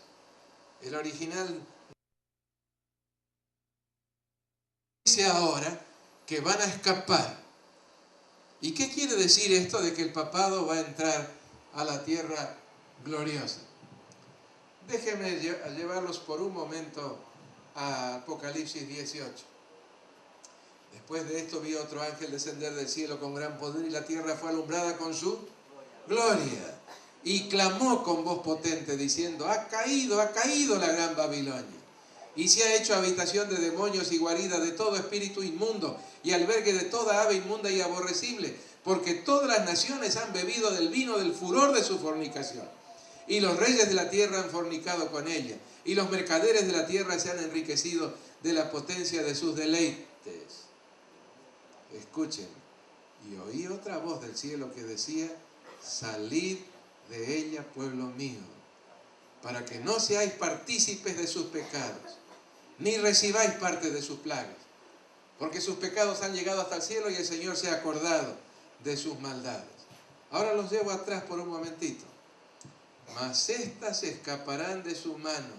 el original dice ahora que van a escapar. ¿Y qué quiere decir esto de que el papado va a entrar a la tierra gloriosa? Déjenme llevarlos por un momento a Apocalipsis 18. Después de esto vi otro ángel descender del cielo con gran poder y la tierra fue alumbrada con su gloria. Y clamó con voz potente diciendo, ha caído la gran Babilonia. Y se ha hecho habitación de demonios y guarida de todo espíritu inmundo y albergue de toda ave inmunda y aborrecible, porque todas las naciones han bebido del vino del furor de su fornicación. Y los reyes de la tierra han fornicado con ella, y los mercaderes de la tierra se han enriquecido de la potencia de sus deleites. Escuchen, y oí otra voz del cielo que decía, salid de ella, pueblo mío, para que no seáis partícipes de sus pecados, ni recibáis parte de sus plagas, porque sus pecados han llegado hasta el cielo y el Señor se ha acordado de sus maldades. Ahora los llevo atrás por un momentito. Mas éstas escaparán de su mano,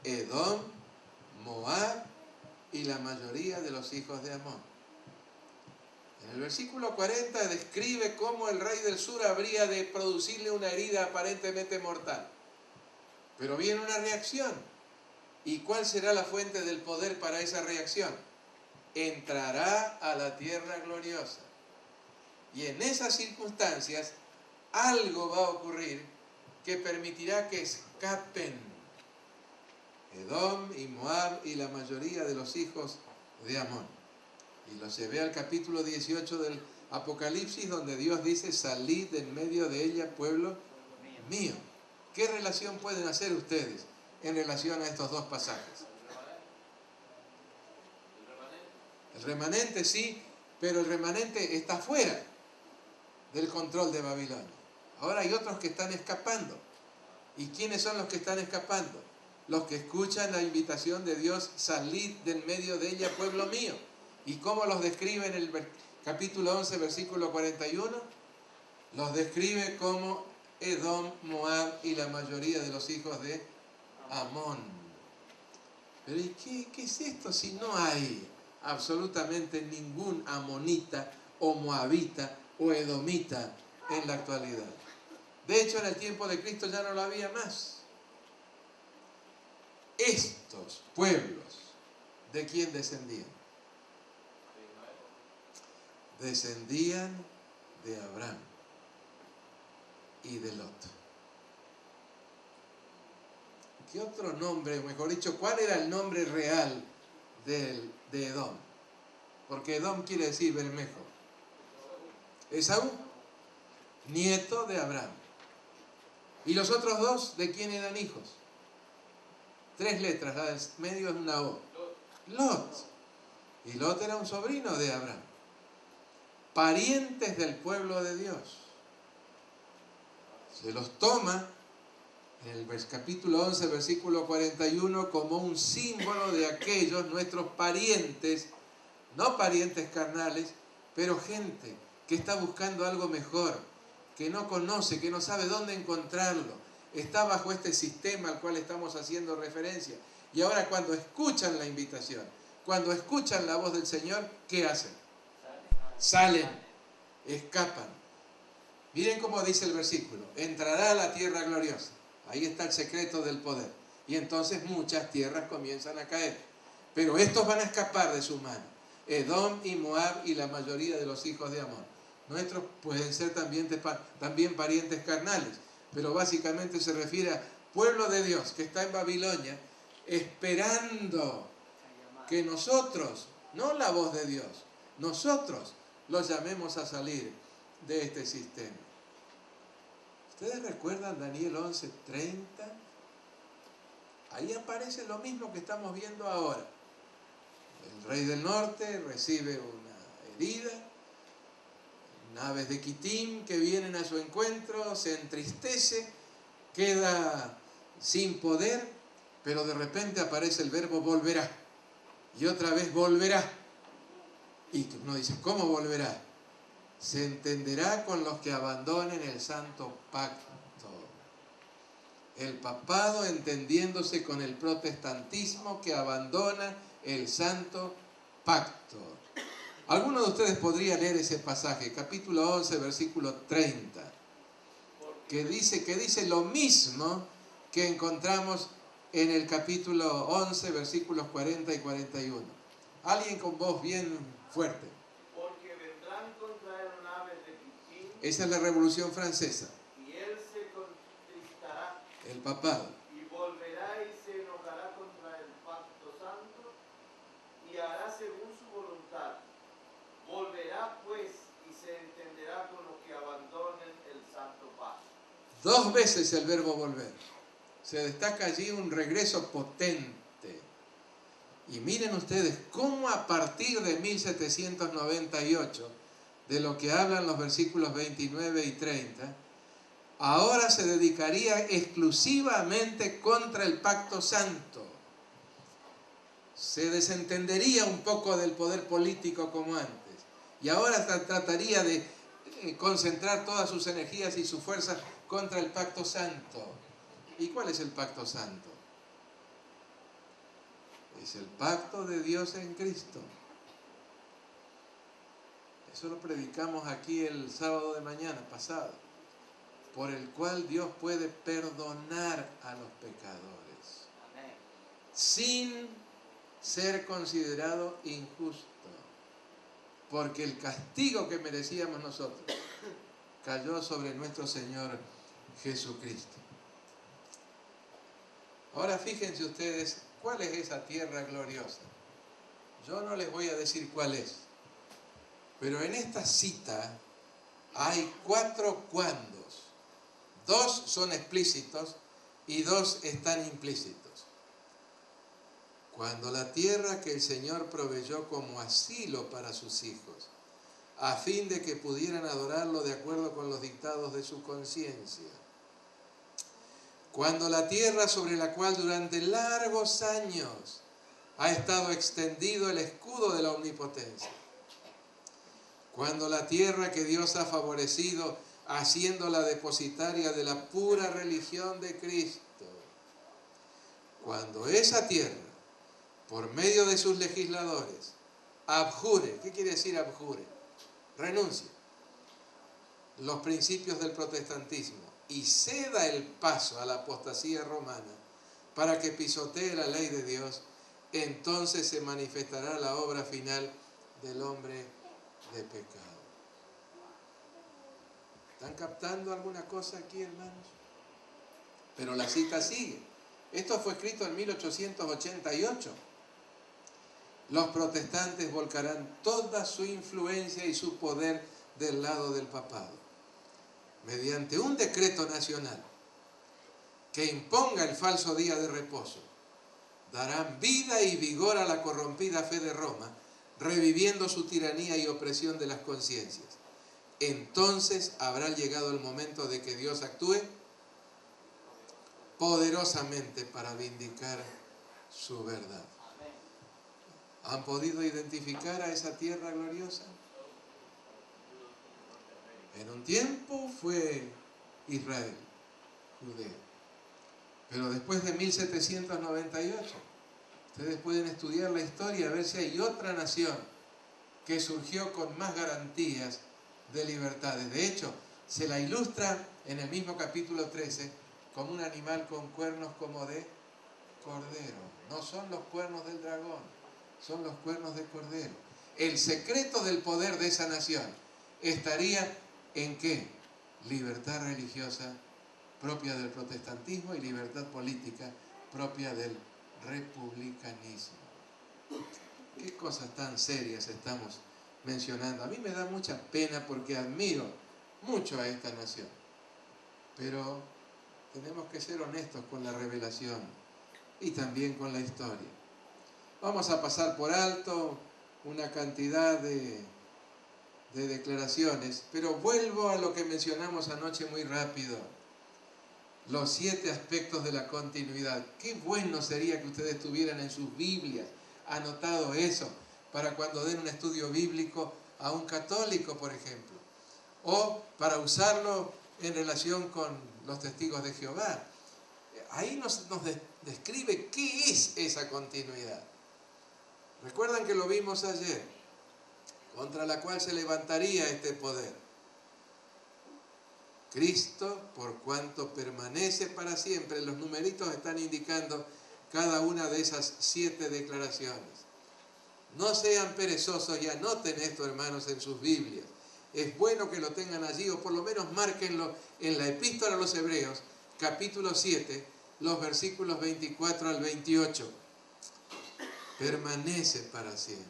Edom, Moab y la mayoría de los hijos de Amón. En el versículo 40 describe cómo el rey del sur habría de producirle una herida aparentemente mortal. Pero viene una reacción. ¿Y cuál será la fuente del poder para esa reacción? Entrará a la tierra gloriosa. Y en esas circunstancias algo va a ocurrir que permitirá que escapen Edom y Moab y la mayoría de los hijos de Amón. Y lo se ve al capítulo 18 del Apocalipsis, donde Dios dice, salid de en medio de ella, pueblo mío. ¿Qué relación pueden hacer ustedes en relación a estos dos pasajes? El remanente sí, pero el remanente está fuera del control de Babilonia. Ahora hay otros que están escapando. ¿Y quiénes son los que están escapando? Los que escuchan la invitación de Dios, salid del medio de ella, pueblo mío. ¿Y cómo los describe en el capítulo 11, versículo 41? Los describe como Edom, Moab y la mayoría de los hijos de Amón. Pero ¿y qué es esto si no hay absolutamente ningún amonita o moabita o edomita en la actualidad? De hecho, en el tiempo de Cristo ya no lo había más. Estos pueblos, ¿de quién descendían? Descendían de Abraham y de Lot. ¿Qué otro nombre, mejor dicho, cuál era el nombre real de Edom? Porque Edom quiere decir bermejo. Esaú, nieto de Abraham. ¿Y los otros dos de quién eran hijos? 3 letras, la del medio es una O. Lot. Y Lot era un sobrino de Abraham. Parientes del pueblo de Dios. Se los toma en el capítulo 11, versículo 41, como un símbolo de aquellos, nuestros parientes, no parientes carnales, pero gente que está buscando algo mejor, que no conoce, que no sabe dónde encontrarlo, está bajo este sistema al cual estamos haciendo referencia. Y ahora cuando escuchan la invitación, cuando escuchan la voz del Señor, ¿qué hacen? Salen, escapan. Miren cómo dice el versículo: entrará a la tierra gloriosa. Ahí está el secreto del poder. Y entonces muchas tierras comienzan a caer. Pero estos van a escapar de su mano. Edom y Moab y la mayoría de los hijos de Amón. Nuestros pueden ser también parientes carnales. Pero básicamente se refiere a pueblo de Dios que está en Babilonia esperando que nosotros, no la voz de Dios, nosotros los llamemos a salir de este sistema. ¿Ustedes recuerdan Daniel 11:30? Ahí aparece lo mismo que estamos viendo ahora. El rey del norte recibe una herida, naves de Quitim que vienen a su encuentro, se entristece, queda sin poder, pero de repente aparece el verbo volverá. Y otra vez volverá. Y uno dice, ¿cómo volverá? Se entenderá con los que abandonen el santo pacto. El papado entendiéndose con el protestantismo que abandona el santo pacto. Alguno de ustedes podría leer ese pasaje, capítulo 11, versículo 30, que dice lo mismo que encontramos en el capítulo 11, versículos 40 y 41. Alguien con voz bien fuerte. Porque vendrán contra él naves de Quitim. Esa es la Revolución Francesa. Y él se contristará. El papado. Y volverá y se enojará contra el pacto santo y hará según su voluntad. Volverá pues y se entenderá con los que abandonen el santo pacto. 2 veces el verbo volver. Se destaca allí un regreso potente. Y miren ustedes cómo a partir de 1798, de lo que hablan los versículos 29 y 30, ahora se dedicaría exclusivamente contra el pacto santo. Se desentendería un poco del poder político como antes. Y ahora trataría de concentrar todas sus energías y sus fuerzas contra el pacto santo. ¿Y cuál es el pacto santo? Es el pacto de Dios en Cristo. Eso lo predicamos aquí el sábado de mañana pasado. Por el cual Dios puede perdonar a los pecadores. Amén. Sin ser considerado injusto. Porque el castigo que merecíamos nosotros cayó sobre nuestro Señor Jesucristo. Ahora fíjense ustedes, ¿cuál es esa tierra gloriosa? Yo no les voy a decir cuál es, pero en esta cita hay 4 cuándos. 2 son explícitos y 2 están implícitos. Cuando la tierra que el Señor proveyó como asilo para sus hijos, a fin de que pudieran adorarlo de acuerdo con los dictados de su conciencia. Cuando la tierra sobre la cual durante largos años ha estado extendido el escudo de la omnipotencia. Cuando la tierra que Dios ha favorecido haciéndola depositaria de la pura religión de Cristo. Cuando esa tierra por medio de sus legisladores, abjure, ¿qué quiere decir abjure? Renuncie los principios del protestantismo y ceda el paso a la apostasía romana para que pisotee la ley de Dios, entonces se manifestará la obra final del hombre de pecado. ¿Están captando alguna cosa aquí, hermanos? Pero la cita sigue. Esto fue escrito en 1888. Los protestantes volcarán toda su influencia y su poder del lado del papado, mediante un decreto nacional que imponga el falso día de reposo. Darán vida y vigor a la corrompida fe de Roma, reviviendo su tiranía y opresión de las conciencias. Entonces habrá llegado el momento de que Dios actúe poderosamente para vindicar su verdad. ¿Han podido identificar a esa tierra gloriosa? En un tiempo fue Israel, Judea. Pero después de 1798, ustedes pueden estudiar la historia a ver si hay otra nación que surgió con más garantías de libertades. De hecho, se la ilustra en el mismo capítulo 13 como un animal con cuernos como de cordero. No son los cuernos del dragón, son los cuernos de cordero. El secreto del poder de esa nación estaría en ¿qué? Libertad religiosa propia del protestantismo y libertad política propia del republicanismo. ¿Qué cosas tan serias estamos mencionando? A mí me da mucha pena porque admiro mucho a esta nación, pero tenemos que ser honestos con la revelación y también con la historia. Vamos a pasar por alto una cantidad de declaraciones, pero vuelvo a lo que mencionamos anoche muy rápido. Los 7 aspectos de la continuidad. Qué bueno sería que ustedes tuvieran en sus Biblias anotado eso para cuando den un estudio bíblico a un católico, por ejemplo, o para usarlo en relación con los testigos de Jehová. Ahí nos describe qué es esa continuidad. Recuerdan que lo vimos ayer, contra la cual se levantaría este poder. Cristo, por cuanto permanece para siempre. Los numeritos están indicando cada una de esas 7 declaraciones. No sean perezosos y anoten esto, hermanos, en sus Biblias. Es bueno que lo tengan allí, o por lo menos márquenlo en la Epístola a los Hebreos, capítulo 7, los versículos 24 al 28. Permanece para siempre.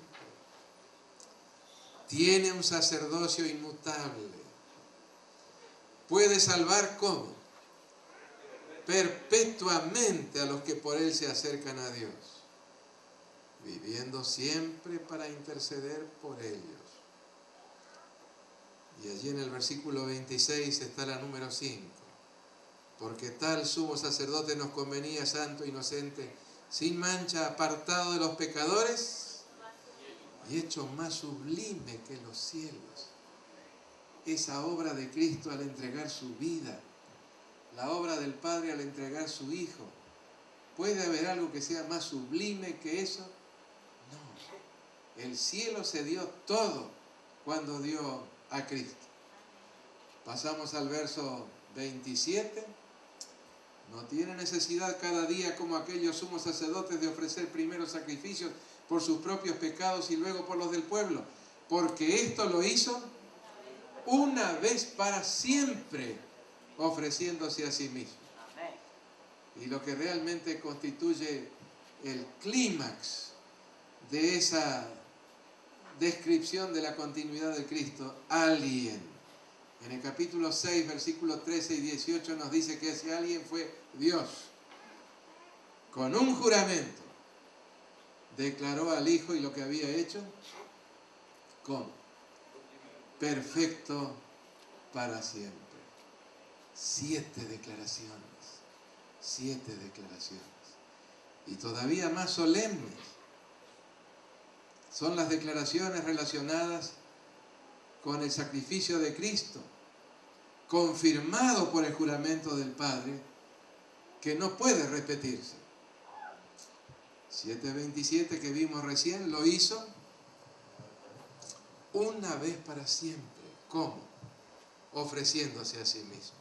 Tiene un sacerdocio inmutable. Puede salvar ¿cómo? Perpetuamente a los que por él se acercan a Dios, viviendo siempre para interceder por ellos. Y allí en el versículo 26 está la número 5. Porque tal sumo sacerdote nos convenía, santo, inocente, sin mancha, apartado de los pecadores y hecho más sublime que los cielos. Esa obra de Cristo al entregar su vida, la obra del Padre al entregar su Hijo. ¿Puede haber algo que sea más sublime que eso? No. El cielo se dio todo cuando dio a Cristo. Pasamos al verso 27. No tiene necesidad cada día como aquellos sumos sacerdotes de ofrecer primero sacrificios por sus propios pecados y luego por los del pueblo, porque esto lo hizo una vez para siempre, ofreciéndose a sí mismo. Y lo que realmente constituye el clímax de esa descripción de la continuidad de Cristo, alguien. En el capítulo 6, versículos 13 y 18 nos dice que ese alguien fue Dios. Con un juramento declaró al Hijo y lo que había hecho, ¿cómo? Perfecto para siempre. 7 declaraciones. 7 declaraciones. Y todavía más solemnes son las declaraciones relacionadas con el sacrificio de Cristo, confirmado por el juramento del Padre, que no puede repetirse. 7:27 que vimos recién, lo hizo una vez para siempre. ¿Cómo? Ofreciéndose a sí mismo.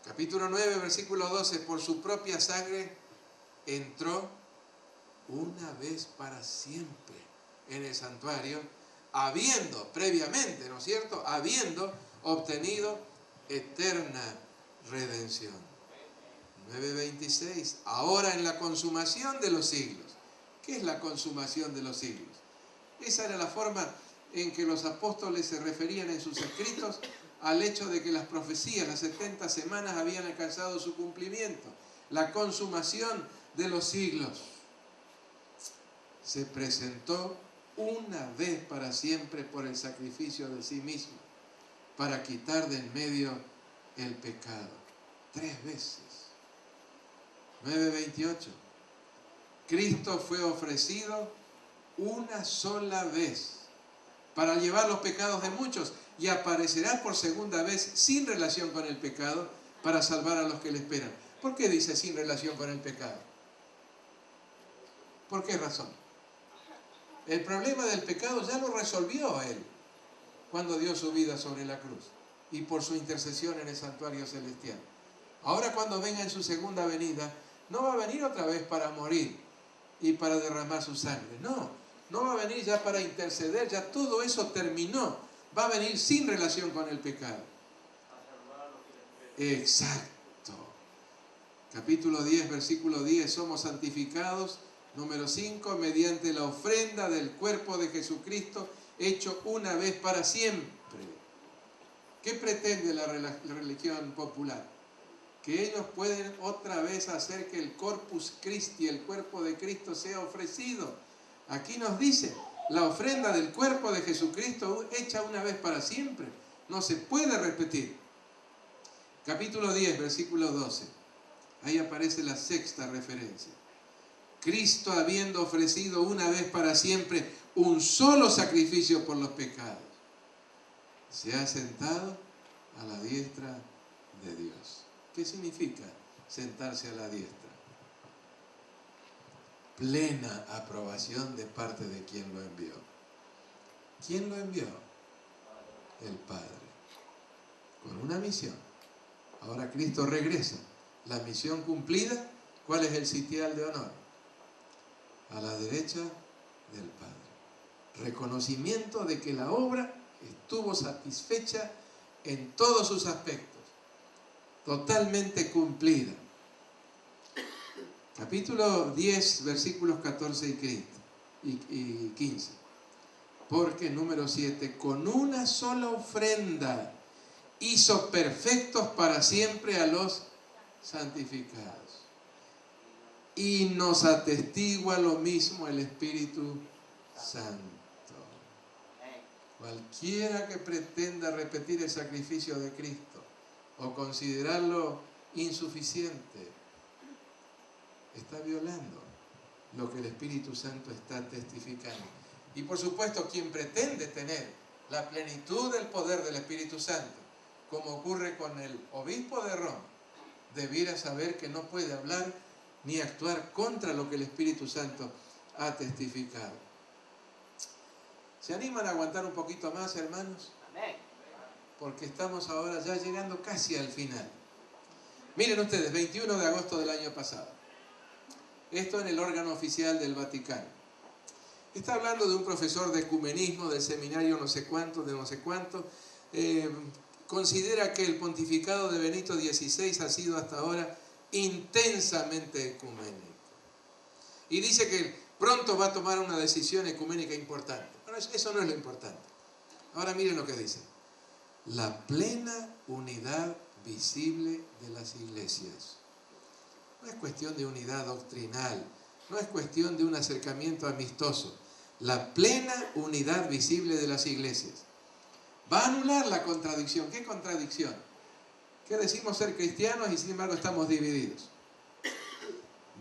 Capítulo 9, versículo 12, por su propia sangre entró una vez para siempre en el santuario, habiendo previamente, ¿no es cierto?, habiendo obtenido eterna redención. 9:26, ahora en la consumación de los siglos. ¿Qué es la consumación de los siglos? Esa era la forma en que los apóstoles se referían en sus escritos al hecho de que las profecías, las 70 semanas, habían alcanzado su cumplimiento. La consumación de los siglos. Se presentó una vez para siempre por el sacrificio de sí mismo, para quitar de en medio el pecado. 3 veces. 9:28. Cristo fue ofrecido una sola vez para llevar los pecados de muchos y aparecerá por segunda vez sin relación con el pecado para salvar a los que le esperan. ¿Por qué dice sin relación con el pecado? ¿Por qué razón? El problema del pecado ya lo resolvió Él cuando dio su vida sobre la cruz y por su intercesión en el santuario celestial. Ahora cuando venga en su segunda venida, no va a venir otra vez para morir y para derramar su sangre. No va a venir ya para interceder, ya todo eso terminó. Va a venir sin relación con el pecado. Exacto. Capítulo 10, versículo 10, somos santificados, número 5, mediante la ofrenda del cuerpo de Jesucristo, hecho una vez para siempre. ¿Qué pretende la religión popular? Que ellos pueden otra vez hacer que el Corpus Christi, el cuerpo de Cristo, sea ofrecido. Aquí nos dice, la ofrenda del cuerpo de Jesucristo hecha una vez para siempre. No se puede repetir. Capítulo 10, versículo 12. Ahí aparece la sexta referencia. Cristo habiendo ofrecido una vez para siempre un solo sacrificio por los pecados, se ha sentado a la diestra de Dios. ¿Qué significa sentarse a la diestra? Plena aprobación de parte de quien lo envió. ¿Quién lo envió? El Padre. Con una misión. Ahora Cristo regresa. La misión cumplida, ¿cuál es el sitial de honor? A la derecha del Padre. Reconocimiento de que la obra estuvo satisfecha en todos sus aspectos. Totalmente cumplida. Capítulo 10, versículos 14 y 15. Porque, número 7, con una sola ofrenda hizo perfectos para siempre a los santificados. Y nos atestigua lo mismo el Espíritu Santo. Cualquiera que pretenda repetir el sacrificio de Cristo o considerarlo insuficiente, está violando lo que el Espíritu Santo está testificando. Y por supuesto, quien pretende tener la plenitud del poder del Espíritu Santo, como ocurre con el obispo de Roma, debiera saber que no puede hablar ni actuar contra lo que el Espíritu Santo ha testificado. ¿Se animan a aguantar un poquito más, hermanos? Porque estamos ahora ya llegando casi al final. Miren ustedes, 21 de agosto del año pasado. Esto en el órgano oficial del Vaticano. Está hablando de un profesor de ecumenismo del seminario no sé cuánto, considera que el pontificado de Benito XVI ha sido hasta ahora intensamente ecuménico. Y dice que pronto va a tomar una decisión ecuménica importante. Bueno, eso no es lo importante. Ahora miren lo que dice. La plena unidad visible de las iglesias. No es cuestión de unidad doctrinal, no es cuestión de un acercamiento amistoso. La plena unidad visible de las iglesias. Va a anular la contradicción. ¿Qué contradicción? Que decimos ser cristianos y sin embargo estamos divididos.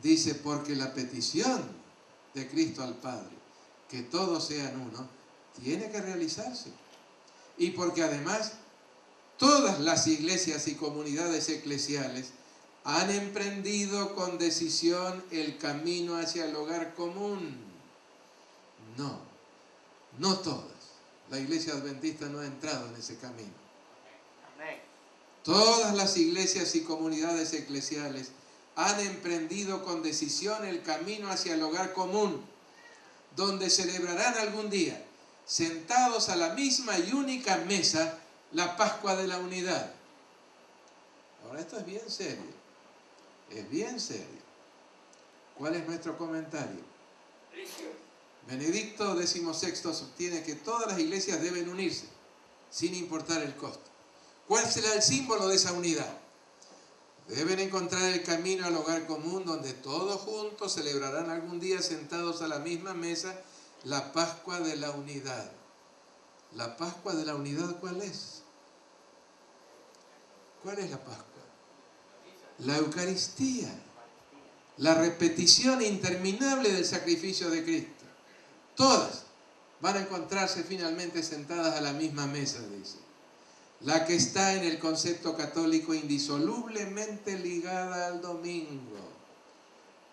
Dice, porque la petición de Cristo al Padre, que todos sean uno, tiene que realizarse. Y porque además todas las iglesias y comunidades eclesiales han emprendido con decisión el camino hacia el hogar común. No, no todas. La Iglesia Adventista no ha entrado en ese camino. Todas las iglesias y comunidades eclesiales han emprendido con decisión el camino hacia el hogar común, donde celebrarán algún día, sentados a la misma y única mesa, la Pascua de la Unidad. Ahora, esto es bien serio. Es bien serio. ¿Cuál es nuestro comentario? Benedicto XVI sostiene que todas las iglesias deben unirse, sin importar el costo. ¿Cuál será el símbolo de esa unidad? Deben encontrar el camino al hogar común, donde todos juntos celebrarán algún día, sentados a la misma mesa, la Pascua de la Unidad. ¿La Pascua de la Unidad cuál es? ¿Cuál es la Pascua? La Eucaristía. La repetición interminable del sacrificio de Cristo. Todas van a encontrarse finalmente sentadas a la misma mesa, dice. La que está en el concepto católico indisolublemente ligada al domingo,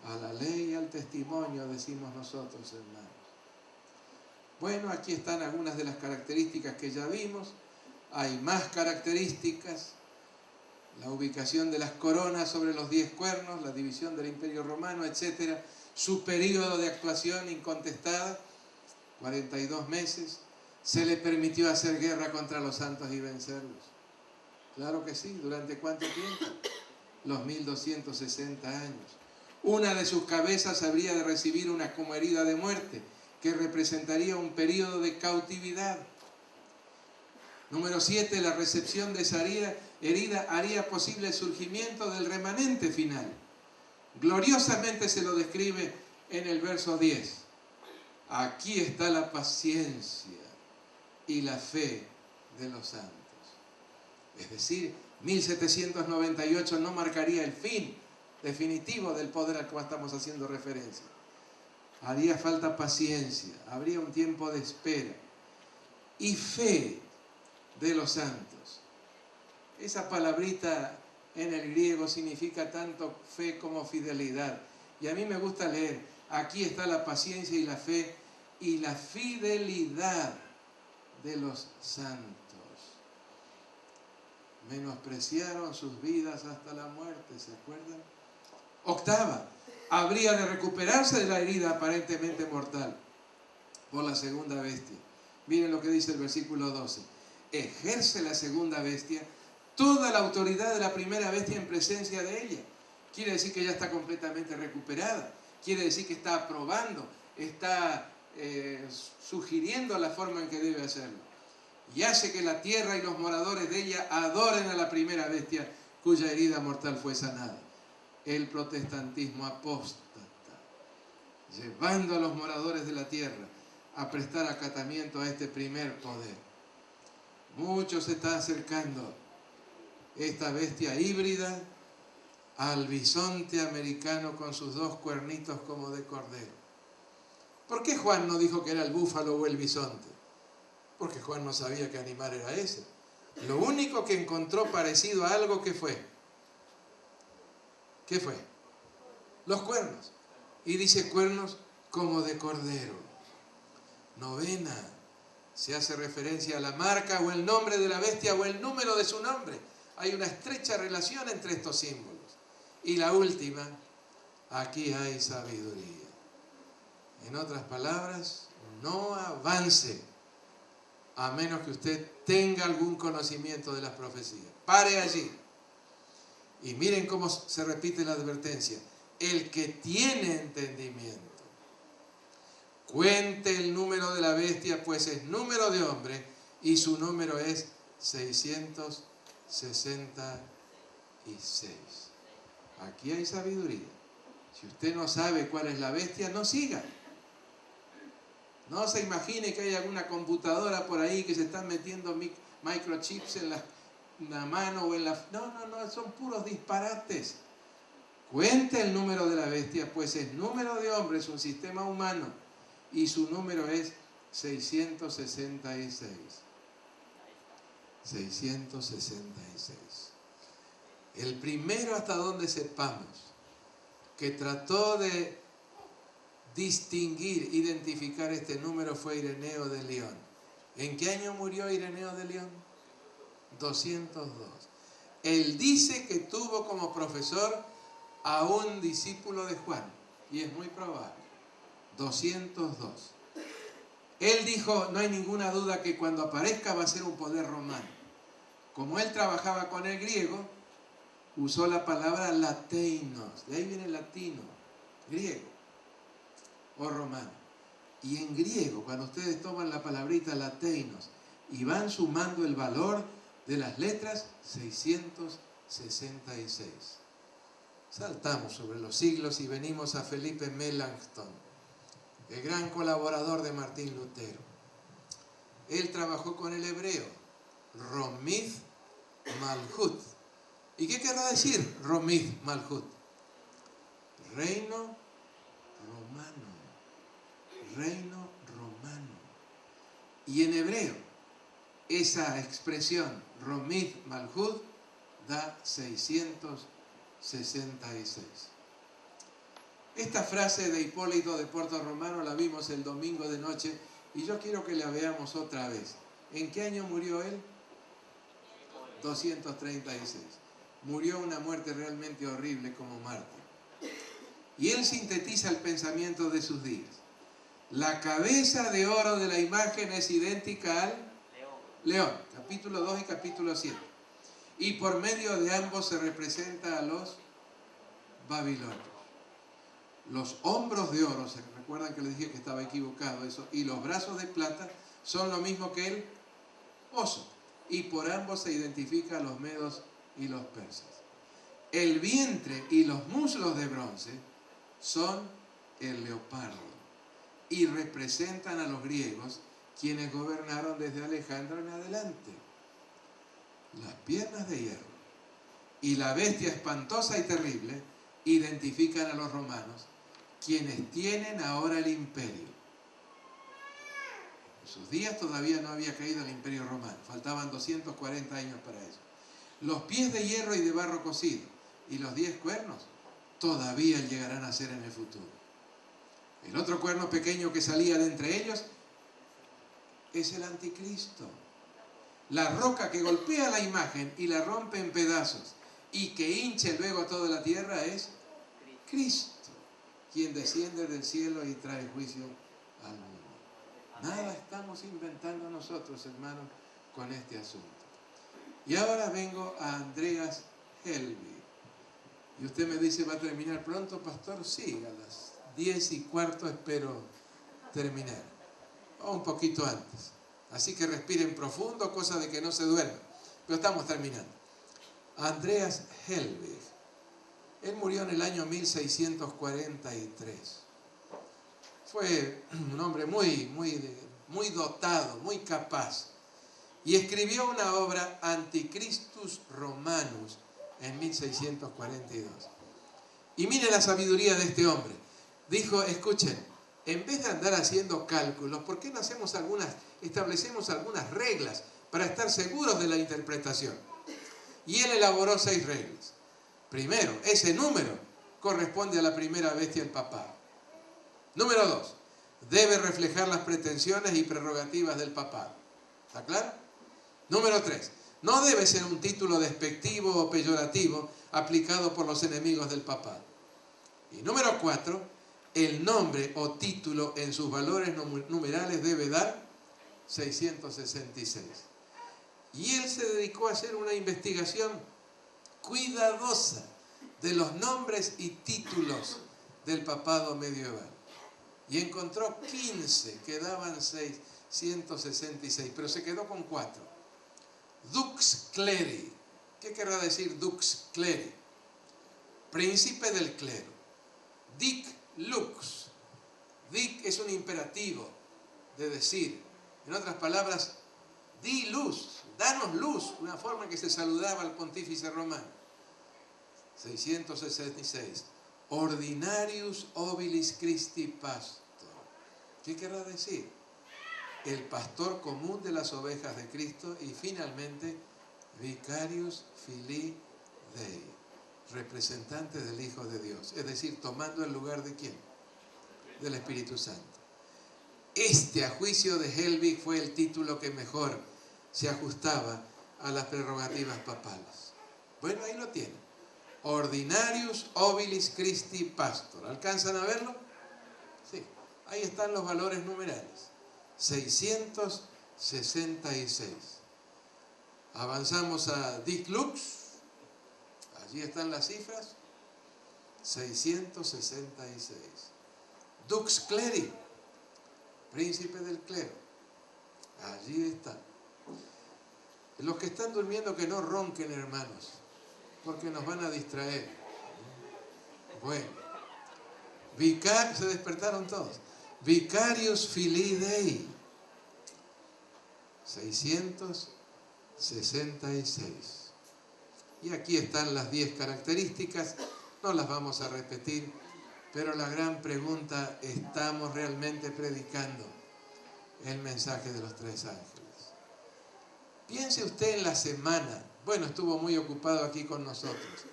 a la ley y al testimonio, decimos nosotros, hermanos. Bueno, aquí están algunas de las características que ya vimos. Hay más características. La ubicación de las coronas sobre los 10 cuernos, la división del Imperio Romano, etc. Su periodo de actuación incontestada, 42 meses. ¿Se le permitió hacer guerra contra los santos y vencerlos? Claro que sí. ¿Durante cuánto tiempo? Los 1260 años. Una de sus cabezas habría de recibir una como herida de muerte, que representaría un periodo de cautividad. Número 7. La recepción de esa herida haría posible el surgimiento del remanente final. Gloriosamente se lo describe en el verso 10. Aquí está la paciencia y la fe de los santos. Es decir, 1798 no marcaría el fin definitivo del poder al cual estamos haciendo referencia. Haría falta paciencia, habría un tiempo de espera. Y fe de los santos. Esa palabrita en el griego significa tanto fe como fidelidad. Y a mí me gusta leer, aquí está la paciencia y la fe y la fidelidad de los santos. Menospreciaron sus vidas hasta la muerte, ¿se acuerdan? Octava, habría de recuperarse de la herida aparentemente mortal por la segunda bestia. Miren lo que dice el versículo 12. Ejerce la segunda bestia toda la autoridad de la primera bestia en presencia de ella. Quiere decir que ya está completamente recuperada. Quiere decir que está aprobando, está sugiriendo la forma en que debe hacerlo. Y hace que la tierra y los moradores de ella adoren a la primera bestia cuya herida mortal fue sanada. El protestantismo apóstata, llevando a los moradores de la tierra a prestar acatamiento a este primer poder. Mucho se está acercando esta bestia híbrida al bisonte americano con sus 2 cuernitos como de cordero. ¿Por qué Juan no dijo que era el búfalo o el bisonte? Porque Juan no sabía qué animal era ese. Lo único que encontró parecido a algo, ¿qué fue? ¿Qué fue? Los cuernos. Y dice cuernos como de cordero. Novena. Se hace referencia a la marca o el nombre de la bestia o el número de su nombre. Hay una estrecha relación entre estos símbolos. Y la última, aquí hay sabiduría. En otras palabras, no avance a menos que usted tenga algún conocimiento de las profecías. Pare allí. Y miren cómo se repite la advertencia. El que tiene entendimiento, cuente el número de la bestia, pues es número de hombre y su número es 666. Aquí hay sabiduría. Si usted no sabe cuál es la bestia, no siga. No se imagine que hay alguna computadora por ahí que se están metiendo microchips en la mano o en la... No, son puros disparates. Cuente el número de la bestia, pues es número de hombre, es un sistema humano y su número es 666. 666. El primero, hasta donde sepamos, que trató de distinguir, identificar este número fue Ireneo de León. ¿En qué año murió Ireneo de León? 202. Él dice que tuvo como profesor a un discípulo de Juan, y es muy probable. 202. Él dijo, no hay ninguna duda que cuando aparezca va a ser un poder romano. Como él trabajaba con el griego, usó la palabra lateinos, de ahí viene latino, griego o romano. Y en griego, cuando ustedes toman la palabrita lateinos y van sumando el valor de las letras, 666. Saltamos sobre los siglos y venimos a Felipe Melanchthon, el gran colaborador de Martín Lutero. Él trabajó con el hebreo, Romith Malhut. ¿Y qué querrá decir Romith Malhut? Reino romano. Reino romano. Y en hebreo, esa expresión, Romith Malhut, da 666. Esta frase de Hipólito de Puerto Romano la vimos el domingo de noche y yo quiero que la veamos otra vez. ¿En qué año murió él? 236. Murió una muerte realmente horrible como mártir. Y él sintetiza el pensamiento de sus días. La cabeza de oro de la imagen es idéntica al león, capítulo 2 y capítulo 7. Y por medio de ambos se representa a los babilonios. Los hombros de oro, ¿se recuerdan que les dije que estaba equivocado eso? Y los brazos de plata son lo mismo que el oso. Y por ambos se identifica a los medos y los persas. El vientre y los muslos de bronce son el leopardo y representan a los griegos, quienes gobernaron desde Alejandro en adelante. Las piernas de hierro y la bestia espantosa y terrible identifican a los romanos, quienes tienen ahora el imperio. En sus días todavía no había caído el imperio romano, faltaban 240 años para eso. Los pies de hierro y de barro cocido y los 10 cuernos todavía llegarán a ser en el futuro. El otro cuerno pequeño que salía de entre ellos es el anticristo. La roca que golpea la imagen y la rompe en pedazos y que hinche luego toda la tierra es Cristo, quien desciende del cielo y trae juicio al mundo. Nada estamos inventando nosotros, hermanos, con este asunto. Y ahora vengo a Andreas Helbig. Y usted me dice, ¿va a terminar pronto, pastor? Sí, a las 10:15 espero terminar. O un poquito antes. Así que respiren profundo, cosa de que no se duerman. Pero estamos terminando. Andreas Helbig. Él murió en el año 1643. Fue un hombre muy dotado, muy capaz. Y escribió una obra, Antichristus Romanus, en 1642. Y mire la sabiduría de este hombre. Dijo, escuchen, en vez de andar haciendo cálculos, ¿por qué no establecemos algunas reglas para estar seguros de la interpretación? Y él elaboró 6 reglas. Primero, ese número corresponde a la primera bestia del papado. Número 2, debe reflejar las pretensiones y prerrogativas del papado. ¿Está claro? Número 3, no debe ser un título despectivo o peyorativo aplicado por los enemigos del papado. Y número 4, el nombre o título en sus valores numerales debe dar 666. Y él se dedicó a hacer una investigación cuidadosa de los nombres y títulos del papado medieval. Y encontró 15 que daban 666, pero se quedó con 4. Dux Cleri. ¿Qué querrá decir Dux Cleri? Príncipe del clero. Dic Lux. Dic es un imperativo de decir. En otras palabras, di luz, danos luz, una forma en que se saludaba al pontífice romano. 666. Ordinarius obilis Christi pastor. ¿Qué querrá decir? El pastor común de las ovejas de Cristo. Y finalmente, Vicarius filii Dei, representante del Hijo de Dios, es decir, tomando el lugar de ¿quién? Del Espíritu Santo. Este, a juicio de Helwig, fue el título que mejor se ajustaba a las prerrogativas papales. Bueno, ahí lo tienen. Ordinarius Obilis Christi Pastor. ¿Alcanzan a verlo? Sí. Ahí están los valores numerales. 666. Avanzamos a Dic Lux. Allí están las cifras. 666. Dux Cleri, príncipe del clero. Allí está. Los que están durmiendo, que no ronquen, hermanos, porque nos van a distraer. Bueno, se despertaron todos. Vicarius Filii Dei, 666. Y aquí están las 10 características, no las vamos a repetir, pero la gran pregunta, ¿estamos realmente predicando el mensaje de los 3 ángeles? Piense usted en la semana, bueno, estuvo muy ocupado aquí con nosotros,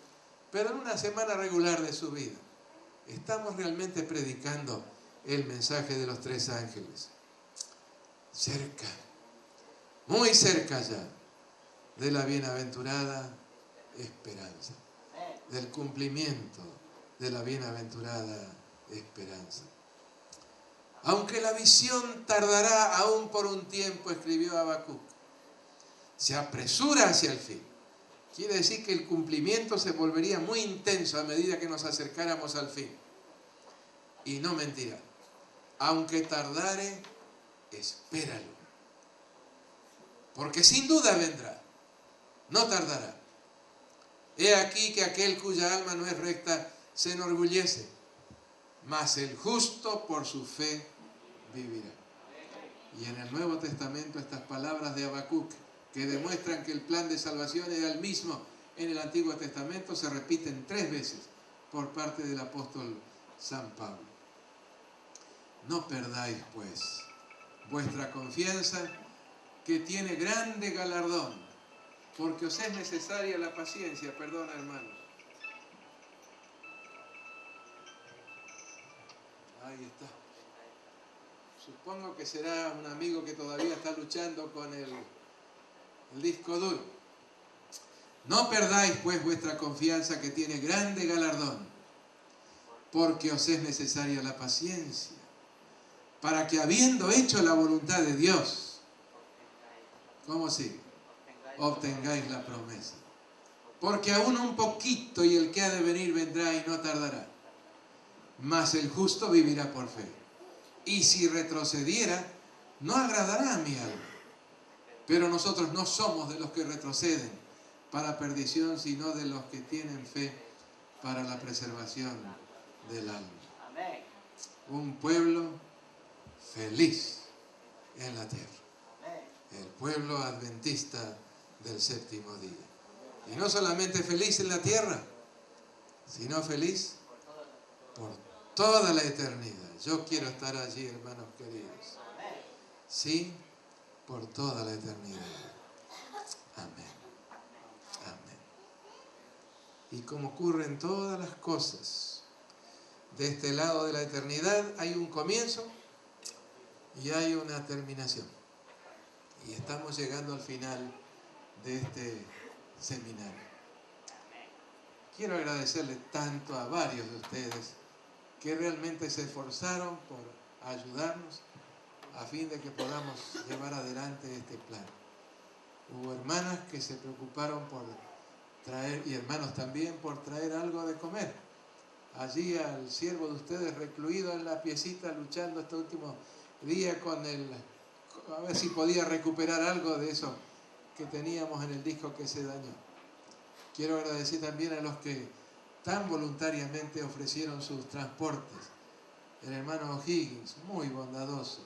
pero en una semana regular de su vida, ¿estamos realmente predicando el mensaje de los 3 ángeles? Cerca, muy cerca ya, de la bienaventurada esperanza, del cumplimiento de la bienaventurada esperanza. Aunque la visión tardará aún por un tiempo, escribió Habacuc, se apresura hacia el fin. Quiere decir que el cumplimiento se volvería muy intenso a medida que nos acercáramos al fin. Y no mentirá. Aunque tardare, espéralo. Porque sin duda vendrá. No tardará. He aquí que aquel cuya alma no es recta se enorgullece, mas el justo por su fe vivirá. Y en el Nuevo Testamento estas palabras de Habacuc, que demuestran que el plan de salvación era el mismo en el Antiguo Testamento, se repiten 3 veces por parte del apóstol San Pablo. No perdáis, pues, vuestra confianza, que tiene grande galardón, porque os es necesaria la paciencia. Perdona, hermanos. Ahí está. Supongo que será un amigo que todavía está luchando con el disco duro. No perdáis pues vuestra confianza, que tiene grande galardón, porque os es necesaria la paciencia, para que habiendo hecho la voluntad de Dios, ¿cómo sigue? Obtengáis la promesa. Porque aún un poquito, y el que ha de venir vendrá y no tardará. Mas el justo vivirá por fe. Y si retrocediera, no agradará a mi alma. Pero nosotros no somos de los que retroceden para perdición, sino de los que tienen fe para la preservación del alma. Un pueblo feliz en la tierra. El pueblo adventista del séptimo día. Y no solamente feliz en la tierra, sino feliz por toda la eternidad. Yo quiero estar allí, hermanos queridos. Sí, por toda la eternidad. Amén. Amén. Y como ocurre en todas las cosas, de este lado de la eternidad hay un comienzo y hay una terminación. Y estamos llegando al final de este seminario. Quiero agradecerle tanto a varios de ustedes que realmente se esforzaron por ayudarnos a fin de que podamos llevar adelante este plan. Hubo hermanas que se preocuparon por traer, y hermanos también, por traer algo de comer. Allí al siervo de ustedes recluido en la piecita, luchando este último día a ver si podía recuperar algo de eso que teníamos en el disco que se dañó. Quiero agradecer también a los que tan voluntariamente ofrecieron sus transportes. El hermano O'Higgins, muy bondadoso.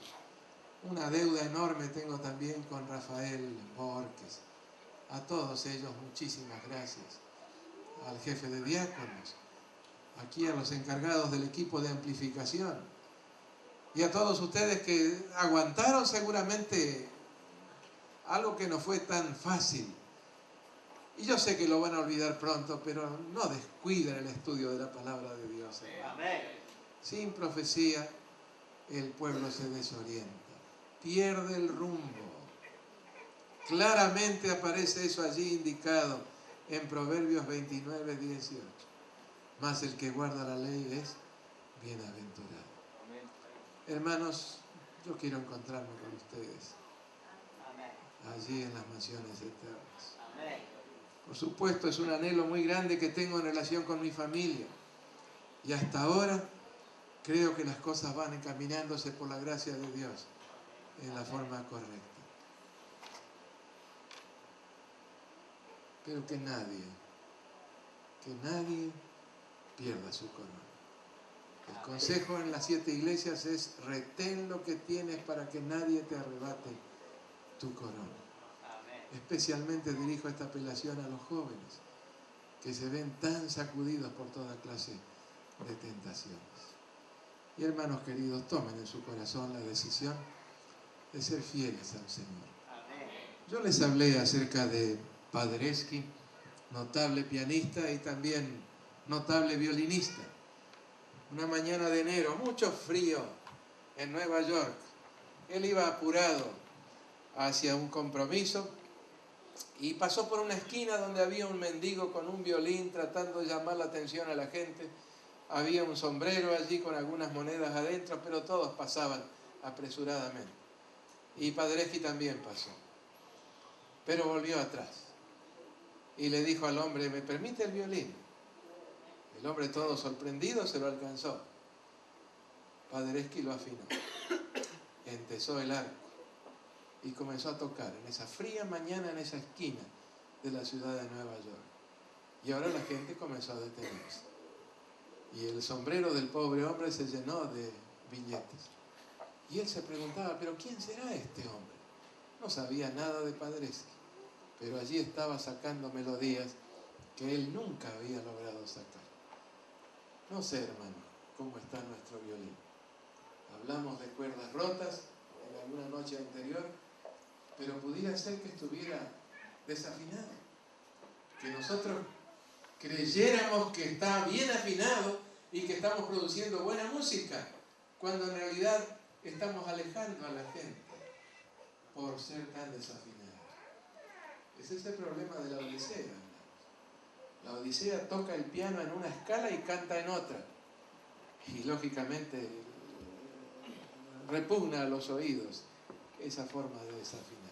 Una deuda enorme tengo también con Rafael Borges. A todos ellos muchísimas gracias. Al jefe de diáconos, aquí a los encargados del equipo de amplificación y a todos ustedes que aguantaron seguramente algo que no fue tan fácil, Y yo sé que lo van a olvidar pronto, pero no descuiden el estudio de la palabra de Dios. Amén. Sin profecía, el pueblo se desorienta, pierde el rumbo. Claramente aparece eso allí indicado en Proverbios 29, 18. Mas el que guarda la ley es bienaventurado. Amén. Hermanos, yo quiero encontrarme con ustedes Amén. allí en las mansiones eternas. Amén. Por supuesto, es un anhelo muy grande que tengo en relación con mi familia. Y hasta ahora creo que las cosas van encaminándose por la gracia de Dios en la forma correcta. Pero que nadie pierda su corona. El consejo en las 7 iglesias es: retén lo que tienes para que nadie te arrebate tu corona. Especialmente dirijo esta apelación a los jóvenes, que se ven tan sacudidos por toda clase de tentaciones. Y hermanos queridos, tomen en su corazón la decisión de ser fieles al Señor. Yo les hablé acerca de Paderewski, notable pianista y también notable violinista. Una mañana de enero, mucho frío en Nueva York. Él iba apurado hacia un compromiso y pasó por una esquina donde había un mendigo con un violín tratando de llamar la atención a la gente. Había un sombrero allí con algunas monedas adentro, pero todos pasaban apresuradamente. Y Paderewski también pasó, pero volvió atrás y le dijo al hombre: ¿me permite el violín? El hombre, todo sorprendido, se lo alcanzó. Paderewski lo afinó, entesó el arco y comenzó a tocar en esa fría mañana en esa esquina de la ciudad de Nueva York. Y ahora la gente comenzó a detenerse. Y el sombrero del pobre hombre se llenó de billetes. Y él se preguntaba: ¿pero quién será este hombre? No sabía nada de Paderewski, pero allí estaba sacando melodías que él nunca había logrado sacar. No sé, hermano, cómo está nuestro violín. Hablamos de cuerdas rotas en alguna noche anterior, pero pudiera ser que estuviera desafinado. Que nosotros creyéramos que está bien afinado y que estamos produciendo buena música, cuando en realidad estamos alejando a la gente por ser tan desafinados. Ese es el problema de la Odisea, hermanos. La Odisea toca el piano en una escala y canta en otra. Y lógicamente repugna a los oídos esa forma de desafinar.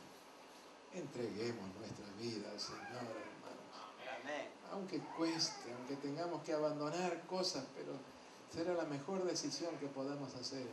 Entreguemos nuestra vida al Señor, hermanos. Amén. Aunque cueste, aunque tengamos que abandonar cosas, pero será la mejor decisión que podamos hacer